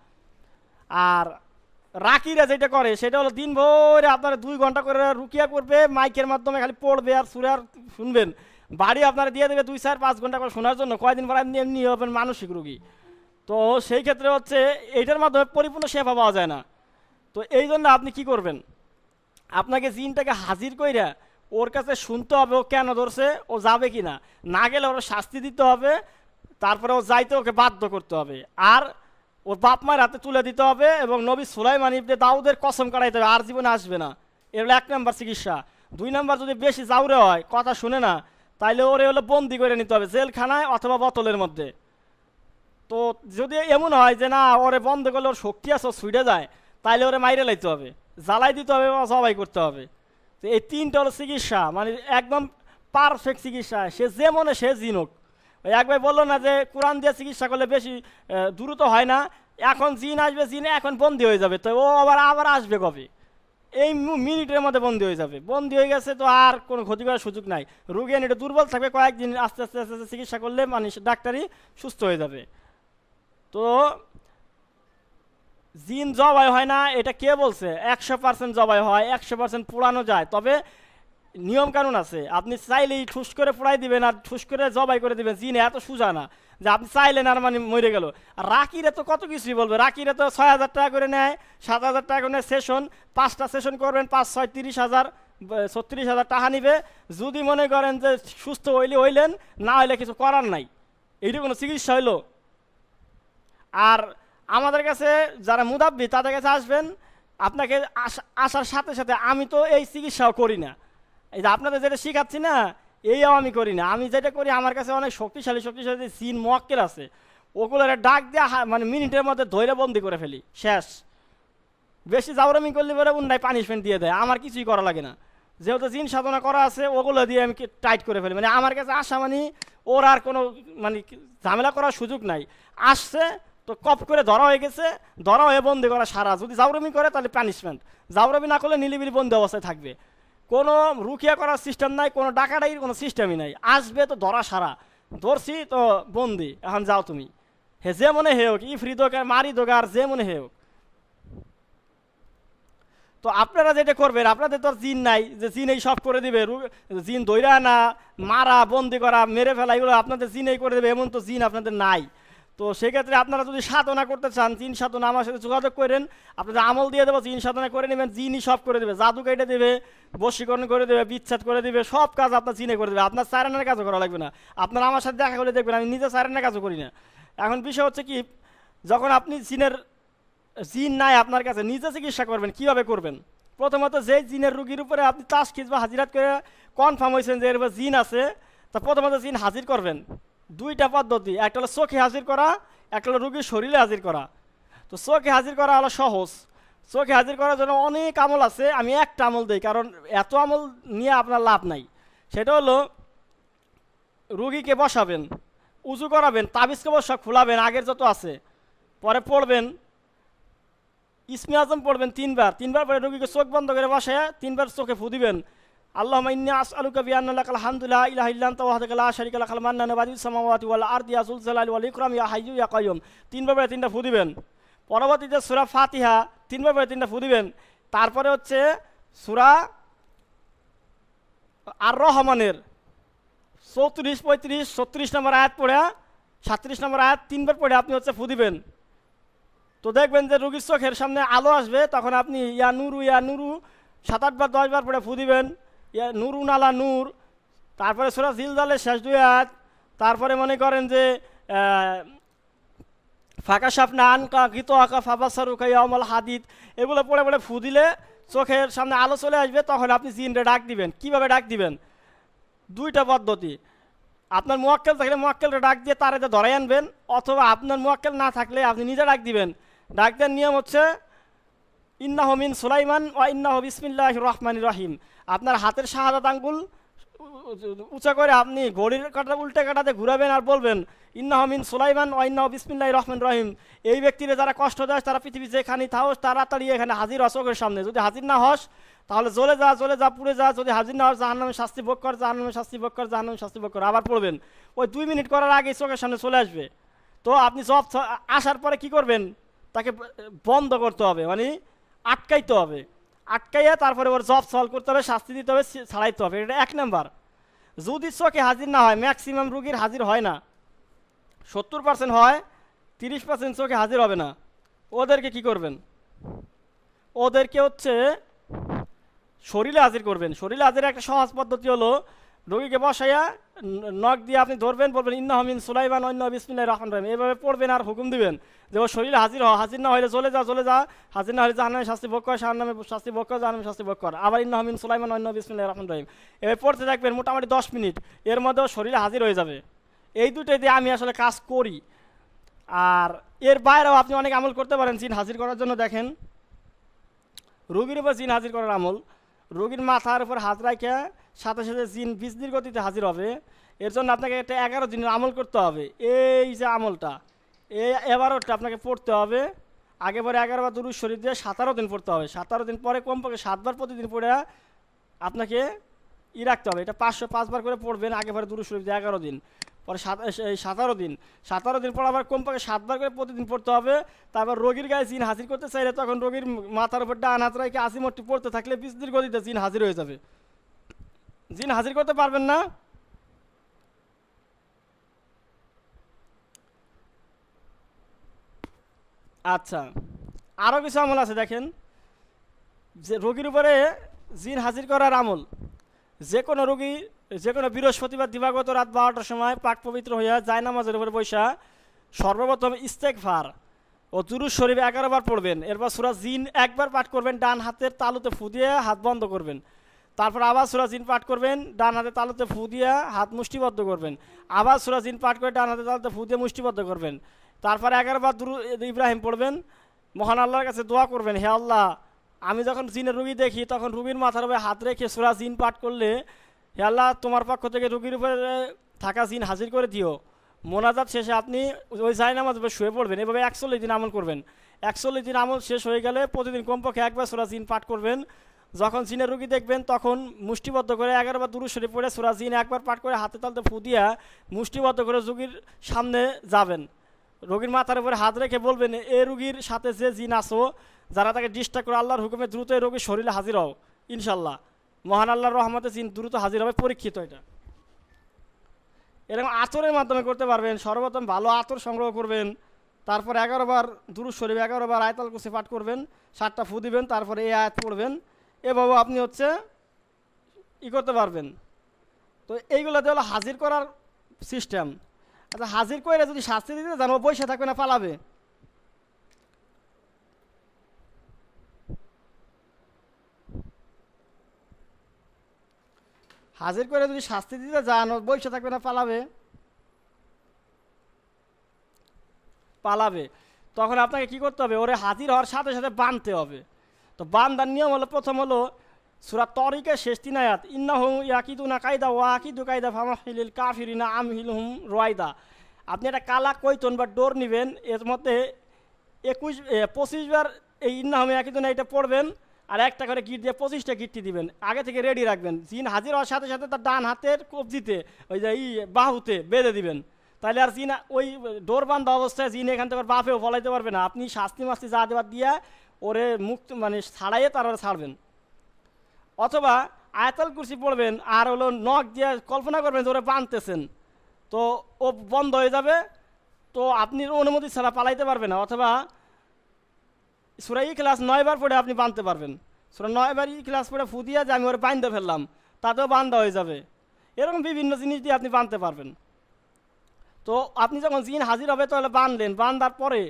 আর রাকিরা যেটা করে সেটা হলো দিন ভরে আপনারা 2 ঘন্টা করে রুকিয়া করবে, মাইকের মাধ্যমে খালি পড়বে আর সুরে আর শুনবেন, বাড়ি আপনারা দিয়ে দেবে 2-4-5 ঘন্টা করে শোনার জন্য। কয়দিন পর আপনি এমনি হবেন মানসিক রুগী। তো সেই ক্ষেত্রে হচ্ছে এইটার মাধ্যমে পরিপূর্ণ সেবা পাওয়া যায় না। তো এই জন্য আপনি কি করবেন, আপনাকে জিনটাকে হাজির কইরা ওর কাছে শুনতে হবে ও কেন ধরছে, ও যাবে কি না, না গেলে ওর শাস্তি দিতে হবে, তারপরে ও যাইতে ওকে বাধ্য করতে হবে, আর ওর বাপ মায়ের হাতে তুলে দিতে হবে এবং নবী সুলাইমান ইবনে দাউদের কসম কাটাইতে হবে আর জীবনে আসবে না। এর হলো 1 নম্বর চিকিৎসা। 2 নম্বর, যদি বেশি জাউরে হয়, কথা শুনে না, তাইলে ওরে হলো বন্দি করে নিতে হবে জেলখানায় অথবা বোতলের মধ্যে। তো যদি এমন হয় যে না ওরে বন্ধ করলে ওর শক্তি আছে, ও ছুটে যায়, তাইলে ওরে মাইরে লাইতে হবে, জ্বালাই দিতে হবে বা জবাই করতে হবে। তো এই 3টা হলো চিকিৎসা, মানে একদম পারফেক্ট চিকিৎসা, সে যে মনে সে জিনুক। ওই এক ভাই বললো না যে কোরআন দিয়ে চিকিৎসা করলে বেশি দ্রুত হয় না, এখন জিন আসবে, জিনে এখন বন্দি হয়ে যাবে, তো ও আবার আবার আসবে কবে? এই মিনিটের মধ্যে বন্দি হয়ে যাবে। বন্দি হয়ে গেছে তো আর কোনো ক্ষতি করার সুযোগ নাই। রোগী এটা দুর্বল থাকবে, কয়েকদিন আস্তে আস্তে আস্তে আস্তে চিকিৎসা করলে মানুষ ডাক্তারই সুস্থ হয়ে যাবে। তো জিন জবাই হয় না এটা কে বলছে? 100% জবাই হয়, 100% পোড়ানো যায়, তবে নিয়ম কানুন আছে। আপনি চাইলেই ঠুস করে পোড়াই দিবেন আর ঠুস করে জবাই করে দিবেন। জিন এত সোজা না যে আপনি চাইলেন আর মানে মরে গেল। আর রাকিরে তো কত কিছুই বলবে, রাকিরে তো 6,000 টাকা করে নেয়, 7,000 টাকা করে নেয় সেশন, 5টা সেশন করবেন 5 6 30,000 36,000 টাকা নিবে। যদি মনে করেন যে সুস্থ হইলে হইলেন, না হইলে কিছু করার নাই, এইটা কোনো চিকিৎসা হইলো? আর আমাদের কাছে যারা মুদাব্বি তাদের কাছে আসবেন, আপনাকে আসার সাথে সাথে আমি তো এই চিকিৎসাও করি না, এই যে আপনাদের যেটা শিখাচ্ছি না এইও আমি করি না। আমি যেটা করি, আমার কাছে অনেক শক্তিশালী শক্তিশালী জিন মোয়াক্কেল আছে, ওগুলোর ডাক দিয়ে মানে মিনিটের মধ্যে ধৈর্য বন্দি করে ফেলি, শেষ। বেশি জাউরামি করলে পরে উন্নায় পানিশমেন্ট দিয়ে দেয়, আমার কিছুই করা লাগে না, যেহেতু জিন সাধনা করা আছে ওগুলো দিয়ে আমি টাইট করে ফেলি। মানে আমার কাছে আসা মানে ওর আর কোনো মানে ঝামেলা করার সুযোগ নাই। আসছে তো কপ করে ধরা হয়ে গেছে, ধরা হয়ে বন্দি করা সারা। যদি জাউরামি করে তাহলে পানিশমেন্ট, জাউরামি না করলে নিলিবিলি বন্দি অবস্থায় থাকবে। কোনো রুকিয়া করার সিস্টেম নাই, কোনো ডাকাডাকির কোনো সিস্টেমই নাই। আসবে তো ধরা সারা, ধরছি তো বন্দি, এখন যাও তুমি। হে যে মনে হে হোক, ইফরি দোক আর মারি দোক আর যে মনে হে হোক। তো আপনারা যেটা করবেন, আপনাদের তো জিন নাই যে জিন এই সব করে দিবে। জিন দৈরা না, মারা, বন্দি করা, মেরে ফেলা, এগুলো আপনাদের জিনেই করে দেবে, এমন তো জিন আপনাদের নাই। তো সেক্ষেত্রে আপনারা যদি সাধনা করতে চান, জিন সাধনা আমার সাথে যোগাযোগ করেন, আপনাদের আমল দিয়ে দেবো, জিন সাধনা করে নেবেন, জিনই সব করে দেবে, জাদু কেটে দেবে, বশীকরণ করে দেবে, বিচ্ছেদ করে দেবে, সব কাজ আপনার জিনে করে দেবে। আপনার সাইরানের কাজও করা লাগবে না। আপনারা আমার সাথে দেখা করে দেখবেন, আমি নিজে সাইরানের কাজও করি না। এখন বিষয় হচ্ছে কি, যখন আপনি জিন নাই আপনার কাছে, নিজে চিকিৎসা করবেন, কিভাবে করবেন? প্রথমত যে জিনের রুগীর উপরে আপনি তাসকিজ বা হাজিরাত করে কনফার্ম হয়েছেন যে এর উপর জিন আছে, তা প্রথমত জিন হাজির করবেন। দুইটা পদ্ধতি, একটা হলো চোখে হাজির করা, একটা হলো রুগীর শরীরে হাজির করা। তো চোখে হাজির করা হলো সহজ। চোখে হাজির করার জন্য অনেক আমল আছে, আমি একটা আমল দিই, কারণ এত আমল নিয়ে আপনার লাভ নাই। সেটা হলো রুগীকে বসাবেন, উজু করাবেন, তাবিজ কবজ সব খোলাবেন, আগের যত আছে, পরে পড়বেন ইসমে আজম, পড়বেন 3 বার, 3 বার পরে রুগীকে চোখ বন্ধ করে বসে 3 বার চোখে ফু দিবেন। আল্লাহুম্মা ইন্নী আসআলুকা বিআন্না লাকাল হামদু লা ইলাহা ইল্লা আনতা ওয়াহদাকা লা শারীকা লাকাল মান্নানু বাদিউস সামাওয়াতি ওয়াল আরদি ইয়া যুল জালালি ওয়াল ইকরাম ইয়া হাইয়্যু ইয়া কাইয়্যুম। 3 বার পরে 3টা ফু দিবেন। পরবর্তীতে সূরা ফাতিহা 3 বার পরে 3টা ফু দিবেন। তারপরে হচ্ছে সূরা আর রহমানের 34 35 36 নম্বর আয়াত পড়ে, 37 নম্বর আয়াত 3 বার পড়ে আপনি হচ্ছে ফু দিবেন। তো দেখবেন যে রুগীর চোখের সামনে আলো আসবে, তখন আপনি ইয়া নুরু 7 8 বার 10 বার পরে ফু দিবেন, ইয়া নুরু নালা নূর। তারপরে সূরা জিলজালের শেষ 2 আয়াত। তারপরে মনে করেন যে ফাঁকা সাপনা আনকা গীত আঁকা ফাবাসারুকা ইয়াউমাল হাদিদ, এগুলো পড়ে পড়ে ফু দিলে চোখের সামনে আলো চলে আসবে, তখন আপনি জিনরে ডাক দিবেন। কিভাবে ডাক দিবেন? দুইটা পদ্ধতি। আপনার মুয়াক্কেল থাকলে মুয়াক্কেলরে ডাক দিয়ে তারে ধরাই আনবেন, অথবা আপনার মুয়াক্কেল না থাকলে আপনি নিজে ডাক দিবেন। ডাক দেওয়ার নিয়ম হচ্ছে ইন্নাহু মিন সুলাইমান ওয়া ইন্নাহু বিসমিল্লাহির রহমানির রহিম। আপনার হাতের শাহাদাত আঙ্গুল উঁচা করে আপনি ঘড়ির কাঁটা উল্টে কাঁটাতে ঘুরাবেন আর বলবেন ইন্নাহু মিন সুলাইমান ওয়া ইন্নাহু বিসমিল্লাহির রহমানির রহিম। এই ব্যক্তিরে যারা কষ্ট দেয়, তারা পৃথিবী যেখানে থাকস তাড়াতাড়ি এখানে হাজির হস চোখের সামনে। যদি হাজির না হস তাহলে জ্বলে যা পুড়ে যা। যদি হাজির না হস জাহান্নামের শাস্তি ভোগ কর, জাহান্নামের শাস্তি ভোগ কর, জাহান্নামের শাস্তি ভোগ কর। আবার পড়বেন, ওই 2 মিনিট করার আগে চোখের সামনে চলে আসবে। তো আপনি জব আসার পরে কি করবেন? তাকে বন্ধ করতে হবে, মানে আটকাইতে হবে। আটকাইয়া তারপরে ওর জব সলভ করতে হবে, শাস্তি দিতে হবে, ছাড়াইতে হবে। এটা 1 নাম্বার। যদি চোখে হাজির না হয়, ম্যাক্সিমাম রুগীর হাজির হয় না, 70% হয়, 30% চোখে হাজির হবে না, ওদেরকে কি করবেন? ওদেরকে হচ্ছে শরীরে হাজির করবেন। শরীরে হাজির একটা সহজ পদ্ধতি হলো, রোগীকে বসাইয়া নখ দিয়ে আপনি ধরবেন, বলবেন ইন্নাহু মিন সুলাইমান ওয়া ইন্নাহু বিসমিল্লাহির রহমানির রহিম। এভাবে পড়বেন আর হুকুম দিবেন যে ও শরীরে হাজির হ, হাজির না হলে চলে যা, হাজির না হলে জাহান্নামের শাস্তি ভোগ কর, জাহান্নামের শাস্তি ভোগ কর, জাহান্নামের শাস্তি ভোগ কর। আবার ইন্নাহু মিন সুলাইমান ওয়া ইন্নাহু বিসমিল্লাহির রহমানির রহিম। এভাবে পড়তে থাকবেন মোটামুটি 10 মিনিট, এর মধ্যেও শরীরে হাজির হয়ে যাবে। এই দুটোই দিয়ে আমি আসলে কাজ করি। আর এর বাইরেও আপনি অনেক আমল করতে পারেন জিন হাজির করার জন্য। দেখেন, রোগীর উপর জিন হাজির করার আমল, রোগীর মাথার উপর হাত রাখা সাথে সাথে জিন বিজলির গতিতে হাজির হবে। এর জন্য আপনাকে একটা 11 দিনের আমল করতে হবে। এই যে আমলটা, এই 11টা আপনাকে পড়তে হবে। আগে পরে 11 বার দুরূদ শরীফ দিয়ে 17 দিন পড়তে হবে। 17 দিন পরে কমপক্ষে 7 বার প্রতিদিন পড়ে আপনাকে রাখতে হবে। এটা 505 বার করে পড়বেন, আগে পরে দুরূদ শরীফ দিয়ে 11 দিন। পরে এই 17 দিন, 17 দিন পর আবার কমপক্ষে 7 বার করে প্রতিদিন পড়তে হবে। তারপর রোগীর গায়ে জিন হাজির করতে চাইলে তখন রোগীর মাথার উপর ডান হাত রেখে 80 মট্টি পড়তে থাকলে বিস্তির গতিতে জিন হাজির হয়ে যাবে। জিন হাজির করতে পারবেন না? আচ্ছা, আরও কিছু আমল আছে দেখেন, যে রোগীর উপরে জিন হাজির করার আমল। যে কোনো রোগী যে কোনো বৃহস্পতিবার দিবাগত রাত 12টার সময় পাক পবিত্র হইয়া জায়নামাজের উপরে বৈশা সর্বপ্রথম ইস্তেগফার ও দুরূদ শরীফ 11 বার পড়বেন। এরপর সূরা জিন একবার পাঠ করবেন, ডান হাতের তালুতে ফু দিয়ে হাত বন্ধ করবেন। তারপর আবার সূরা জিন পাঠ করবেন, ডান হাতে তালুতে ফু দিয়ে হাত মুষ্টিবদ্ধ করবেন। আবার সূরা জিন পাঠ করে ডান হাতে তালুতে ফু দিয়ে মুষ্টিবদ্ধ করবেন। তারপর 11 বার দুরূদ ইব্রাহিম পড়বেন। মহান আল্লাহর কাছে দোয়া করবেন, হে আল্লাহ, আমি যখন জিনের রুগী দেখি তখন রুগীর মাথার উপরে হাত রেখে সূরা জিন পাঠ করলে, হে আল্লাহ, তোমার পক্ষ থেকে রুগীর উপরে থাকা জিন হাজির করে দিও। মোনাজাত শেষে আপনি ওই জায়নামাজ উপরে শুয়ে পড়বেন। এভাবে 41 দিন আমল করবেন। 41 দিন আমল শেষ হয়ে গেলে প্রতিদিন কমপক্ষে একবার সূরা জিন পাঠ করবেন। যখন জিনের রুগী দেখবেন তখন মুষ্টিবদ্ধ করে 11 বার দুরূদ শরীফ পড়ে সূরা জিন একবার পাঠ করে হাতে তালতে ফু দিয়া মুষ্টিবদ্ধ করে রুগীর সামনে যাবেন। রোগীর মাথার উপরে হাত রেখে বলবেন, এ রুগীর সাথে যে জিন আসো যারা তাকে ডিস্টার্ব করে, আল্লাহর হুকুমে দ্রুত এই রোগীর শরীরে হাজির হও। ইনশাল্লাহ মহান আল্লাহর রহমতে জিন দ্রুত হাজির হবে, পরীক্ষিত এটা। এরকম আতরের মাধ্যমে করতে পারবেন। সর্বপ্রথম ভালো আতর সংগ্রহ করবেন, তারপর 11 বার দুরূদ শরীফ 11 বার আয়াতুল কুরসি পাঠ করবেন, 7টা ফু দিবেন, তারপরে এই আয়াত পড়বেন। এভাবে আপনি করতে পারবেন। তো এইগুলোতে হলো হাজির করার সিস্টেম। আচ্ছা, হাজির করে যদি শাস্তি দিতে জানো, বসে থাকবে না, পালাবে? হাজির করে যদি শাস্তি দিতে যান, বসে থাকবে না, পালাবে? পালাবে। তখন আপনাকে কি করতে হবে? ওরে হাজির হওয়ার সাথে সাথে বাঁধতে হবে। তো বান্দার নিয়ম হলো, প্রথম হলো সূরা তরিকের শেষ 3 আয়াত, ইন্নাহুম ইয়াকিদুনা কায়দা ওয়া আকিদু কায়দা ফামাহিলিল কাফিরিনা আমহিলহুম রুয়াইদা। আপনি একটা কালা কৈতন বা ডোর নেবেন, এর মধ্যে 25 বার এই ইন্নাহুম ইয়াকিদুনা এটা পড়বেন, আর একটা করে গিট দিয়ে 25টা গিটটি দিবেন, আগে থেকে রেডি রাখবেন। জিন হাজির হওয়ার সাথে সাথে তার ডান হাতের কবজিতে ওই যে বাহুতে বেঁধে দিবেন। তাহলে আর জিন ওই ডোর বান্ধা অবস্থায় জিন এখান থেকে বাপেও ফলাইতে পারবে না। আপনি শাস্তি মাস্তি যা দেওয়ার দিয়া ওরে মুক্ত ছাড়াইয়ে তারা ছাড়বেন। অথবা আয়াতুল কুরসি পড়বেন, আর হলো নখ দিয়ে কল্পনা করবেন যে ওরে বাঁধতেছেন, তো ও বন্ধ হয়ে যাবে। তো আপনি অনুমতি ছাড়া পালাইতে পারবে না। অথবা সূরা ইখলাস 9 বার পড়ে আপনি বাঁধতে পারবেন। সূরা 9 বার ইখলাস পড়ে ফু দিয়া যে আমি ওরে বাঁধতে ফেললাম, তাতেও বান্ধা হয়ে যাবে। এরকম বিভিন্ন জিনিস দিয়ে আপনি বাঁধতে পারবেন। তো আপনি যখন জিন হাজির হবে তাহলে বাঁধলেন, বাঁধার পরে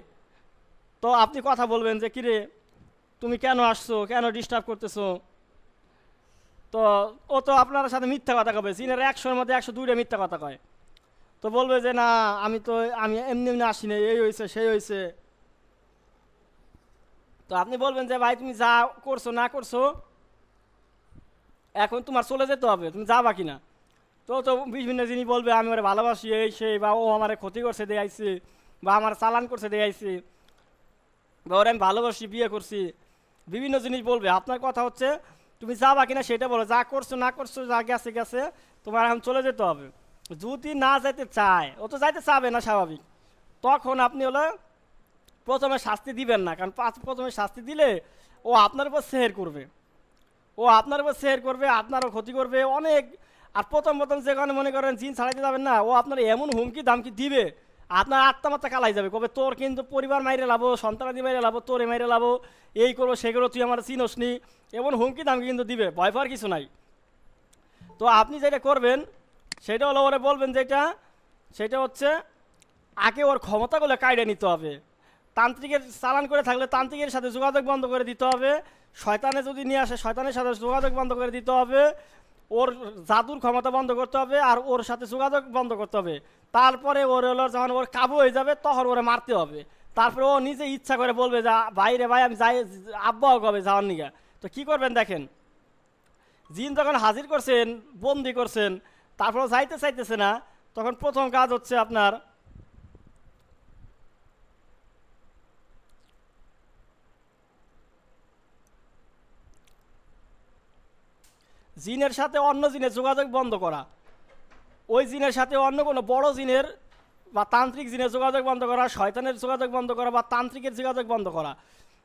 তো আপনি কথা বলবেন যে, কিরে তুমি কেন আসছো, কেন ডিস্টার্ব করতেছো? তো ও তো আপনার সাথে মিথ্যা কথা কবে। জিনের 100-এর মধ্যে 102টা মিথ্যা কথা কয়। তো বলবে যে, না আমি এমনি এমনি আসিনি, এই হয়েছে সেই হয়েছে। তো আপনি বলবেন যে, ভাই তুমি যা করছো না করছো, এখন তোমার চলে যেতে হবে, তুমি যাবা কিনা? তো বিভিন্ন জিনিস বলবে, আমি ওরে ভালোবাসি, এই সেই, বা ও আমার ক্ষতি করছে দিয়ে আইসি, বা আমার চালান করছে দিয়ে আইসি, বা ওরে আমি ভালোবাসি, বিয়ে করছি, বিভিন্ন জিনিস বলবে। আপনার কথা হচ্ছে তুমি যাবা কিনা সেটা বলো। যা করছো না করছো, যা গেছে গেছে, তোমার এখন চলে যেতে হবে। যদি না যাইতে চায়, ও তো যাইতে চাবে না স্বাভাবিক, তখন আপনি প্রথমে শাস্তি দিবেন না। কারণ প্রথমে শাস্তি দিলে ও আপনার উপর সেহের করবে, আপনারও ক্ষতি করবে অনেক। আর প্রথম যেখানে মনে করেন জিন ছাড়াইতে যাবেন না, ও আপনার এমন হুমকি দামকি দিবে, আপনার আত্মামাত্রা কালাই যাবে। কবে তোর কিন্তু পরিবার মাইরে লাভো, সন্তানাদি মাইরে লাভো, তোরে মাইরে লাভো, এই করবো সেই করবো, তুই আমার চিনোস নি, এমন হুমকি দামকি কিন্তু দিবে। ভয় পাওয়ার কিছু নাই। তো আপনি যেটা করবেন সেটা হলো, ওরে বলবেন সেটা হচ্ছে আগে ওর ক্ষমতাগুলো কায়দা নিতে হবে। তান্ত্রিকের চালান করে থাকলে তান্ত্রিকের সাথে যোগাযোগ বন্ধ করে দিতে হবে। শয়তানে যদি নিয়ে আসে, শয়তানের সাথে যোগাযোগ বন্ধ করে দিতে হবে। ওর জাদুর ক্ষমতা বন্ধ করতে হবে, আর ওর সাথে যোগাযোগ বন্ধ করতে হবে। তারপরে যখন ওর কাবু হয়ে যাবে তখন ওরে মারতে হবে। তারপরে ও নিজে ইচ্ছা করে বলবে যে, ভাই রে ভাই, আমি যাই, আব্বাও কবে যাওয়ার নিগা। তো কি করবেন দেখেন, জিন যখন হাজির করছেন, বন্দি করছেন, তারপরে যাইতে চাইতেছে না, তখন প্রথম কাজ হচ্ছে আপনার জিনের সাথে অন্য জিনের যোগাযোগ বন্ধ করা। ওই জিনের সাথে অন্য কোনো বড় জিনের বা তান্ত্রিক জিনের যোগাযোগ বন্ধ করা, শয়তানের যোগাযোগ বন্ধ করা বা তান্ত্রিকের যোগাযোগ বন্ধ করা।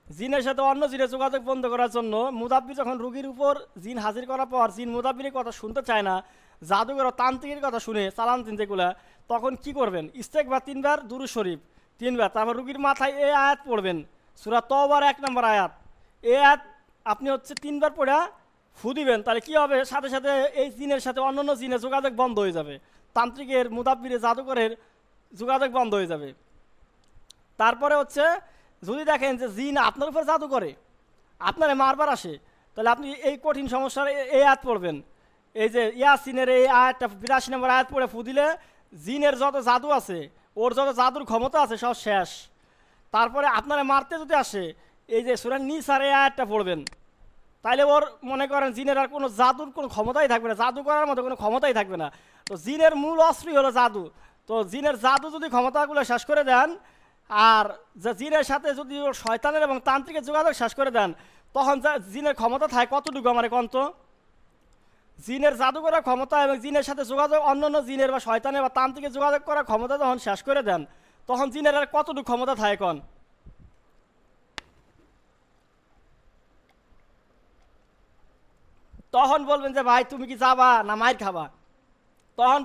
জিনের সাথে অন্য জিনের যোগাযোগ বন্ধ করার জন্য মুদাব্বির যখন রুগীর উপর জিন হাজির করার পর জিন মুদাব্বিরের কথা শুনতে চায় না, জাদুঘর তান্ত্রিকের কথা শুনে চালান দিন যেগুলা, তখন কি করবেন? ইস্তেগফার 3 বার, দুরূদ শরীফ 3 বার, তারপর রুগীর মাথায় এই আয়াত পড়বেন, সূরা তওবার 1 নম্বর আয়াত। এই আয়াত আপনি 3 বার পড়া ফু দিবেন, তাহলে কি হবে? সাথে সাথে এই জিনের সাথে অন্যান্য জিনের যোগাযোগ বন্ধ হয়ে যাবে, তান্ত্রিকের মুদাব্বিরের জাদুঘরের যোগাযোগ বন্ধ হয়ে যাবে। তারপরে যদি দেখেন যে জিন আপনার উপর জাদু করে, আপনারে মারবার আসে, তাহলে আপনি এই কঠিন সমস্যার এই আয়াত পড়বেন। এই যে ইয়াসিনের এই আয়াতটা 82 নম্বর আয়াত পড়ে ফু দিলে জিনের যত জাদু আছে, ওর যত জাদুর ক্ষমতা আছে সব শেষ। তারপরে আপনারা মারতে যদি আসে, এই যে সূরা নিসার এই আয়াতটা পড়বেন, তাইলে ওর মনে করেন জিনের আর কোনো জাদুর কোনো ক্ষমতাই থাকবে না, জাদু করার মতো কোনো ক্ষমতাই থাকবে না। তো জিনের মূল অস্ত্রই হলো জাদু। তো জিনের জাদু যদি ক্ষমতাগুলো শেষ করে দেন, আর যে জিনের সাথে যদি শয়তানের এবং তান্ত্রিকের যোগাযোগ শেষ করে দেন, তখন জিনের ক্ষমতা থাকে কতটুকু? আমার কন্ত জিনের জাদু করার ক্ষমতা এবং জিনের সাথে যোগাযোগ, অন্যান্য জিনের বা শয়তানের বা তান্ত্রিকের যোগাযোগ করার ক্ষমতা যখন শেষ করে দেন, তখন জিনের আর কতটুকু ক্ষমতা থাকে কন? তখন বলবেন যে ভাই তুমি কি যাবা না মাইর খাবা? তখন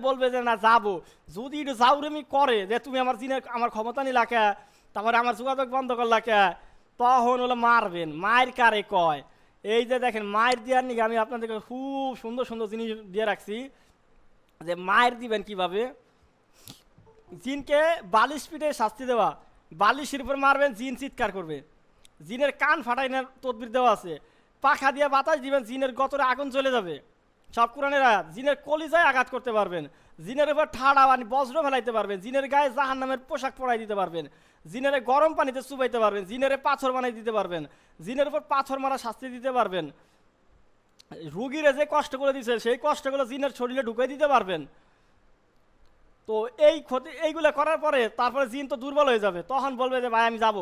বলবে যে না যাবো। যদি একটু জাউরেমি করে যে তুমি আমার জিনের আমার ক্ষমতা নিলা কে, তারপরে আমার যোগাযোগ বন্ধ করলা কে, তখন হলো মারবেন। মায়ের কারে কয়? এই যে দেখেন মায়ের দেওয়ার নিকে আমি আপনাদেরকে খুব সুন্দর সুন্দর জিনিস দিয়ে রাখছি, যে মায়ের দিবেন কিভাবে। জিনকে বালিশ পিঠে শাস্তি দেওয়া, বালিশের উপর মারবেন, জিন চিৎকার করবে। জিনের কান ফাটাইনার তদবির দেওয়া আছে। পাখা দিয়ে বাতাস দিবেন, জিনের গতরে আগুন চলে যাবে। সব কোরআনের আয়াত। জিনের কলিজায় আঘাত করতে পারবেন, জিনের উপর ঠাড়া পানি বজ্র ফেলাইতে পারবেন, জিনের গায়ে জাহান্নামের পোশাক পরাই দিতে পারবেন, জিনের গরম পানিতে চুবাইতে পারবেন, জিনের পাথর বানাই দিতে পারবেন, জিনের উপর পাথর মারা শাস্তি দিতে পারবেন। রুগীরা যে কষ্ট করে দিচ্ছে সেই কষ্টগুলো জিনের শরীরে ঢুকিয়ে দিতে পারবেন। তো এই ক্ষতি এইগুলো করার পরে তারপরে জিন তো দুর্বল হয়ে যাবে, তখন বলবে যে ভাই আমি যাব।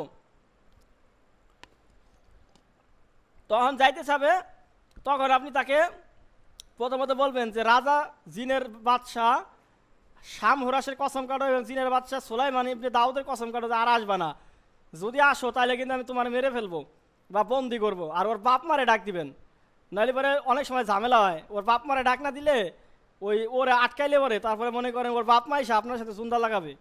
তখন যাইতে চাবে, তখন আপনি তাকে প্রথমত বলবেন যে রাজা জিনের বাদশাহ শামহুরাসের কসম কাটো এবং জিনের বাদশাহ সুলাইমান ইবনে দাউদের কসম কাটো যে আর আসবা না, যদি আসো তাহলে কিন্তু আমি তোমার মেরে ফেলবো বা বন্দি করবো। আর ওর বাপ মারে ডাক দিবেন, নাহলে পরে অনেক সময় ঝামেলা হয়। ওর বাপ মারে ডাক না দিলে ওরে আটকাইলে পরে তারপরে মনে করেন ওর বাপ মা এসে আপনার সাথে জুন্দা লাগাবে।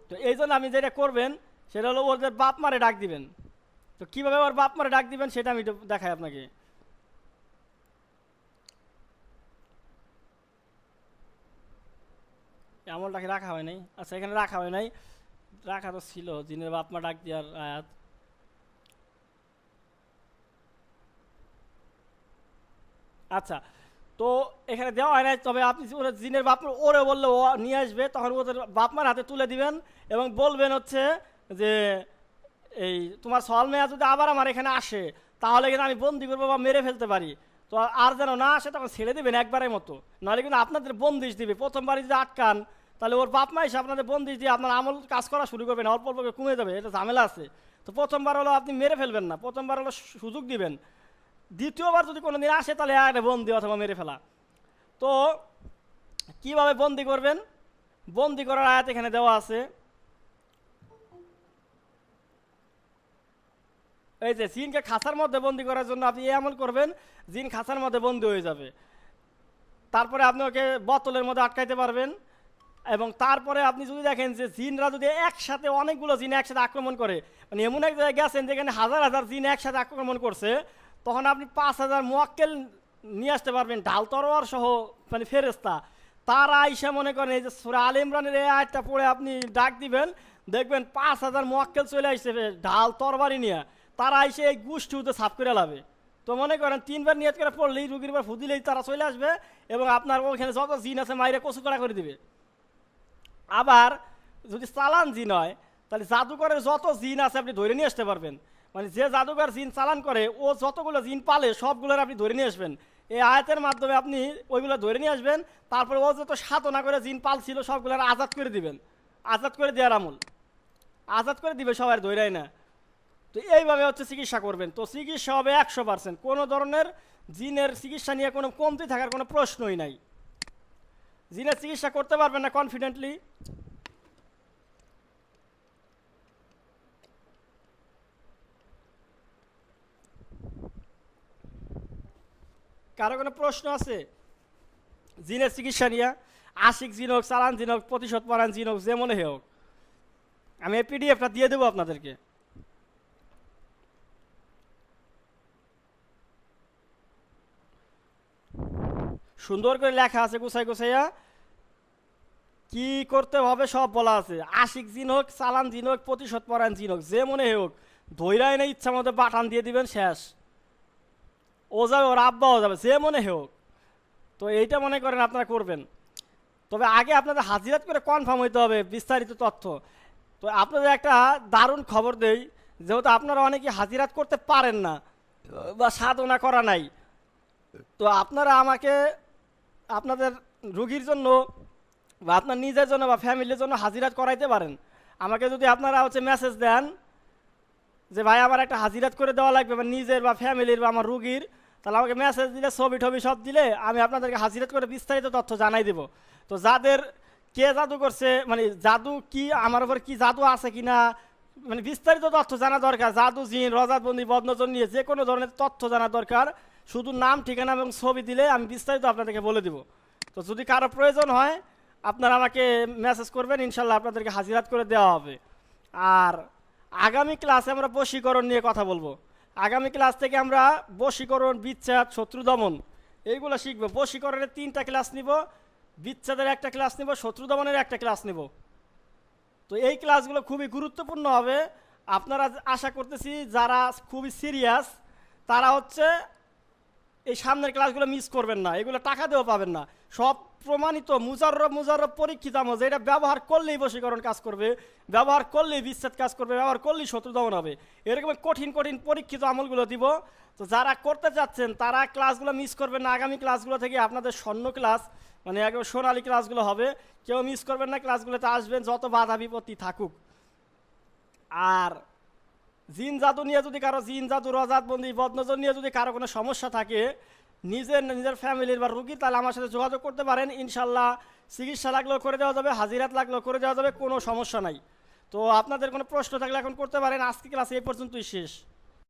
তো এই জন্য আপনি যেটা করবেন সেটা হলো ওদের বাপ মারে ডাক দিবেন। তো কীভাবে ওর বাপ মারে ডাক দিবেন সেটা আমি দেখাই আপনাকে। আমলটাকে রাখা হয় নাই, আচ্ছা এখানে রাখা হয় নাই, রাখা তো ছিল জিনের বাপ মা ডাক দেওয়ার আয়াত। আচ্ছা, তো এখানে দেওয়া হয় নাই, তবে আপনি জিনের বাপ ওরে বললে ও নিয়ে আসবে, তখন ওদের বাপ মার হাতে তুলে দিবেন এবং বলবেন যে এই তোমার সল মেয়া যদি আবার আমার এখানে আসে তাহলে কিন্তু আমি বন্দি করবো বা মেরে ফেলতে পারি। তো আর যেন না আসে তখন ছেড়ে দেবেন একবারের মতো, নাহলে কিন্তু আপনাদের বন্দিশ দিবে। প্রথমবারই যদি আটকান তাহলে ওর বাপ মা এসে আপনাদের বন্দিশ দিয়ে আপনার আমল কাজ করা শুরু করবেন, অল্প অল্প কমে যাবে, এটা ঝামেলা আছে। তো প্রথমবার হলো আপনি মেরে ফেলবেন না, প্রথমবার হলো সুযোগ দিবেন। দ্বিতীয়বার যদি কোনো দিন আসে তাহলে একটা বন্দি অথবা মেরে ফেলা। তো কিভাবে বন্দি করবেন? বন্দি করার আয়াত এখানে দেওয়া আছে। এই যে জিনকে খাঁচার মধ্যে বন্দি করার জন্য আপনি এই আমল করবেন, জিন খাঁচার মধ্যে বন্দি হয়ে যাবে। তারপরে আপনি ওকে বোতলের মধ্যে আটকাইতে পারবেন। এবং তারপরে আপনি যদি দেখেন যে জিনরা যদি একসাথে অনেকগুলো জিন একসাথে আক্রমণ করে, মানে এমন এক জায়গায় গেছেন যেখানে হাজার হাজার জিন একসাথে আক্রমণ করছে, তখন আপনি 5000 মুয়াক্কেল নিয়ে আসতে পারবেন, ঢাল তরোয়ার সহ, মানে ফেরেস্তা। তারা আইসা মনে করেন এই যে সূরা আলে ইমরানের এই আয়াতটা পড়ে আপনি ডাক দিবেন, দেখবেন 5000 মুয়াক্কেল চলে আসছে ঢাল তরবারি নিয়ে। তারা আইসে এই গোষ্ঠীতে সাফ করে লাবে। তো মনে করেন 3 বার নিয়ত করে পড়লেই রুগীর বার ফুদিলেই তারা চলে আসবে এবং আপনার ওখানে যত জিন আছে মাইরে কচুকড়া করে দিবে। আবার যদি চালান জিন হয় তাহলে জাদুকরের যত জিন আছে আপনি ধরে নিয়ে আসতে পারবেন। মানে যে জাদুকর জিন চালান করে ও যতগুলো জিন পালে সবগুলোর আপনি ধরে নিয়ে আসবেন। এই আয়াতের মাধ্যমে আপনি ওইগুলো ধরে নিয়ে আসবেন, তারপরে ও যত সাধনা করে জিন পালছিল সবগুলোর আজাদ করে দিবেন। আজাদ করে দেওয়ার আমল, আজাদ করে দিবে, সবাই ধরেই না। তো এইভাবে চিকিৎসা করবেন। তো চিকিৎসা হবে 100%, কোনো ধরনের জিনের চিকিৎসা নিয়ে কোনো কমতি থাকার কোনো প্রশ্নই নাই। জিনের চিকিৎসা করতে পারবেন না কনফিডেন্টলি? কারো কোনো প্রশ্ন আছে জিনের চিকিৎসা নিয়ে? আশিক জিন হোক, চালান জিন হোক, প্রতিশোধ পরায়ণ জিন হোক, যে মনে হোক, আমি এই পিডিএফটা দিয়ে দেবো আপনাদেরকে। সুন্দর করে লেখা আছে গুছাই গুছাইয়া, কি করতে হবে সব বলা আছে। আশিক জিন হোক, চালান জিন হোক, প্রতিশোধ পরায়ণ জিন হোক, যে মনে হোক, ধৈরা এনে ইচ্ছা মতো বাটান দিয়ে দিবেন, শেষ। ও যাবে, ওর আব্বাও যাবে, যে মনে হোক। তো এইটা মনে করেন আপনারা করবেন। তবে আগে আপনাদের হাজিরাত করে কনফার্ম হইতে হবে বিস্তারিত তথ্য। তো আপনাদের একটা দারুণ খবর দেই, যেহেতু আপনারা অনেকে হাজিরাত করতে পারেন না বা সাধনা করা নাই, তো আপনারা আমাকে আপনাদের রুগীর জন্য বা আপনার নিজের জন্য বা ফ্যামিলির জন্য হাজিরাত করাইতে পারেন। আমাকে যদি আপনারা মেসেজ দেন যে ভাই আমার একটা হাজিরাত করে দেওয়া লাগবে, বা নিজের বা ফ্যামিলির বা আমার রুগীর, তাহলে আমাকে মেসেজ দিলে, ছবি টবি সব দিলে আমি আপনাদেরকে হাজিরাত করে বিস্তারিত তথ্য জানাই দেব। তো যাদের কে জাদু করছে, মানে জাদু কি, আমার উপর কি জাদু আছে কি না, মানে বিস্তারিত তথ্য জানা দরকার। জাদু, জিন, রজাতবন্দি, বদনজর নিয়ে যে কোনো ধরনের তথ্য জানা দরকার। শুধু নাম, ঠিকানা এবং ছবি দিলে আমি বিস্তারিত আপনাদেরকে বলে দিব। তো যদি কারো প্রয়োজন হয় আপনারা আমাকে মেসেজ করবেন, ইনশাল্লাহ আপনাদেরকে হাজিরাত করে দেওয়া হবে। আর আগামী ক্লাসে আমরা বশীকরণ নিয়ে কথা বলবো। আগামী ক্লাস থেকে আমরা বশীকরণ, বিচ্ছেদ, শত্রু দমন এইগুলো শিখবো। বশীকরণের 3টা ক্লাস নিব, বিচ্ছেদের একটা ক্লাস নিব, শত্রু দমনের একটা ক্লাস নিব। তো এই ক্লাসগুলো খুবই গুরুত্বপূর্ণ হবে। আপনারা আশা করতেছি যারা খুবই সিরিয়াস তারা এই সামনের ক্লাসগুলো মিস করবেন না, এগুলো টাকা দিয়েও পাবেন না। সব প্রমাণিত, মুজাররব পরীক্ষিত আমল, যেটা ব্যবহার করলেই বশীকরণ কাজ করবে, ব্যবহার করলেই বিচ্ছেদ কাজ করবে, ব্যবহার করলেই শত্রু দমন হবে। এরকম কঠিন কঠিন পরীক্ষিত আমলগুলো দিব। তো যারা করতে চাচ্ছেন তারা ক্লাসগুলো মিস করবেন না। আগামী ক্লাসগুলো থেকে আপনাদের স্বর্ণ ক্লাস, মানে একদম সোনালি ক্লাসগুলো হবে। কেউ মিস করবেন না, ক্লাসগুলোতে আসবেন যত বাধা বিপত্তি থাকুক। আর জিন জাদু নিয়ে যদি কারো, জিন জাদু, রজাতবন্দি, বদনজর নিয়ে যদি কারো কোনো সমস্যা থাকে, নিজের ফ্যামিলির বা রুগী, তাহলে আমার সাথে যোগাযোগ করতে পারেন। ইনশাল্লাহ চিকিৎসা লাগলেও করে দেওয়া যাবে, হাজিরাত লাগলেও করে দেওয়া যাবে, কোনো সমস্যা নাই। তো আপনাদের কোনো প্রশ্ন থাকলে এখন করতে পারেন। আজকে ক্লাস এই পর্যন্তই শেষ।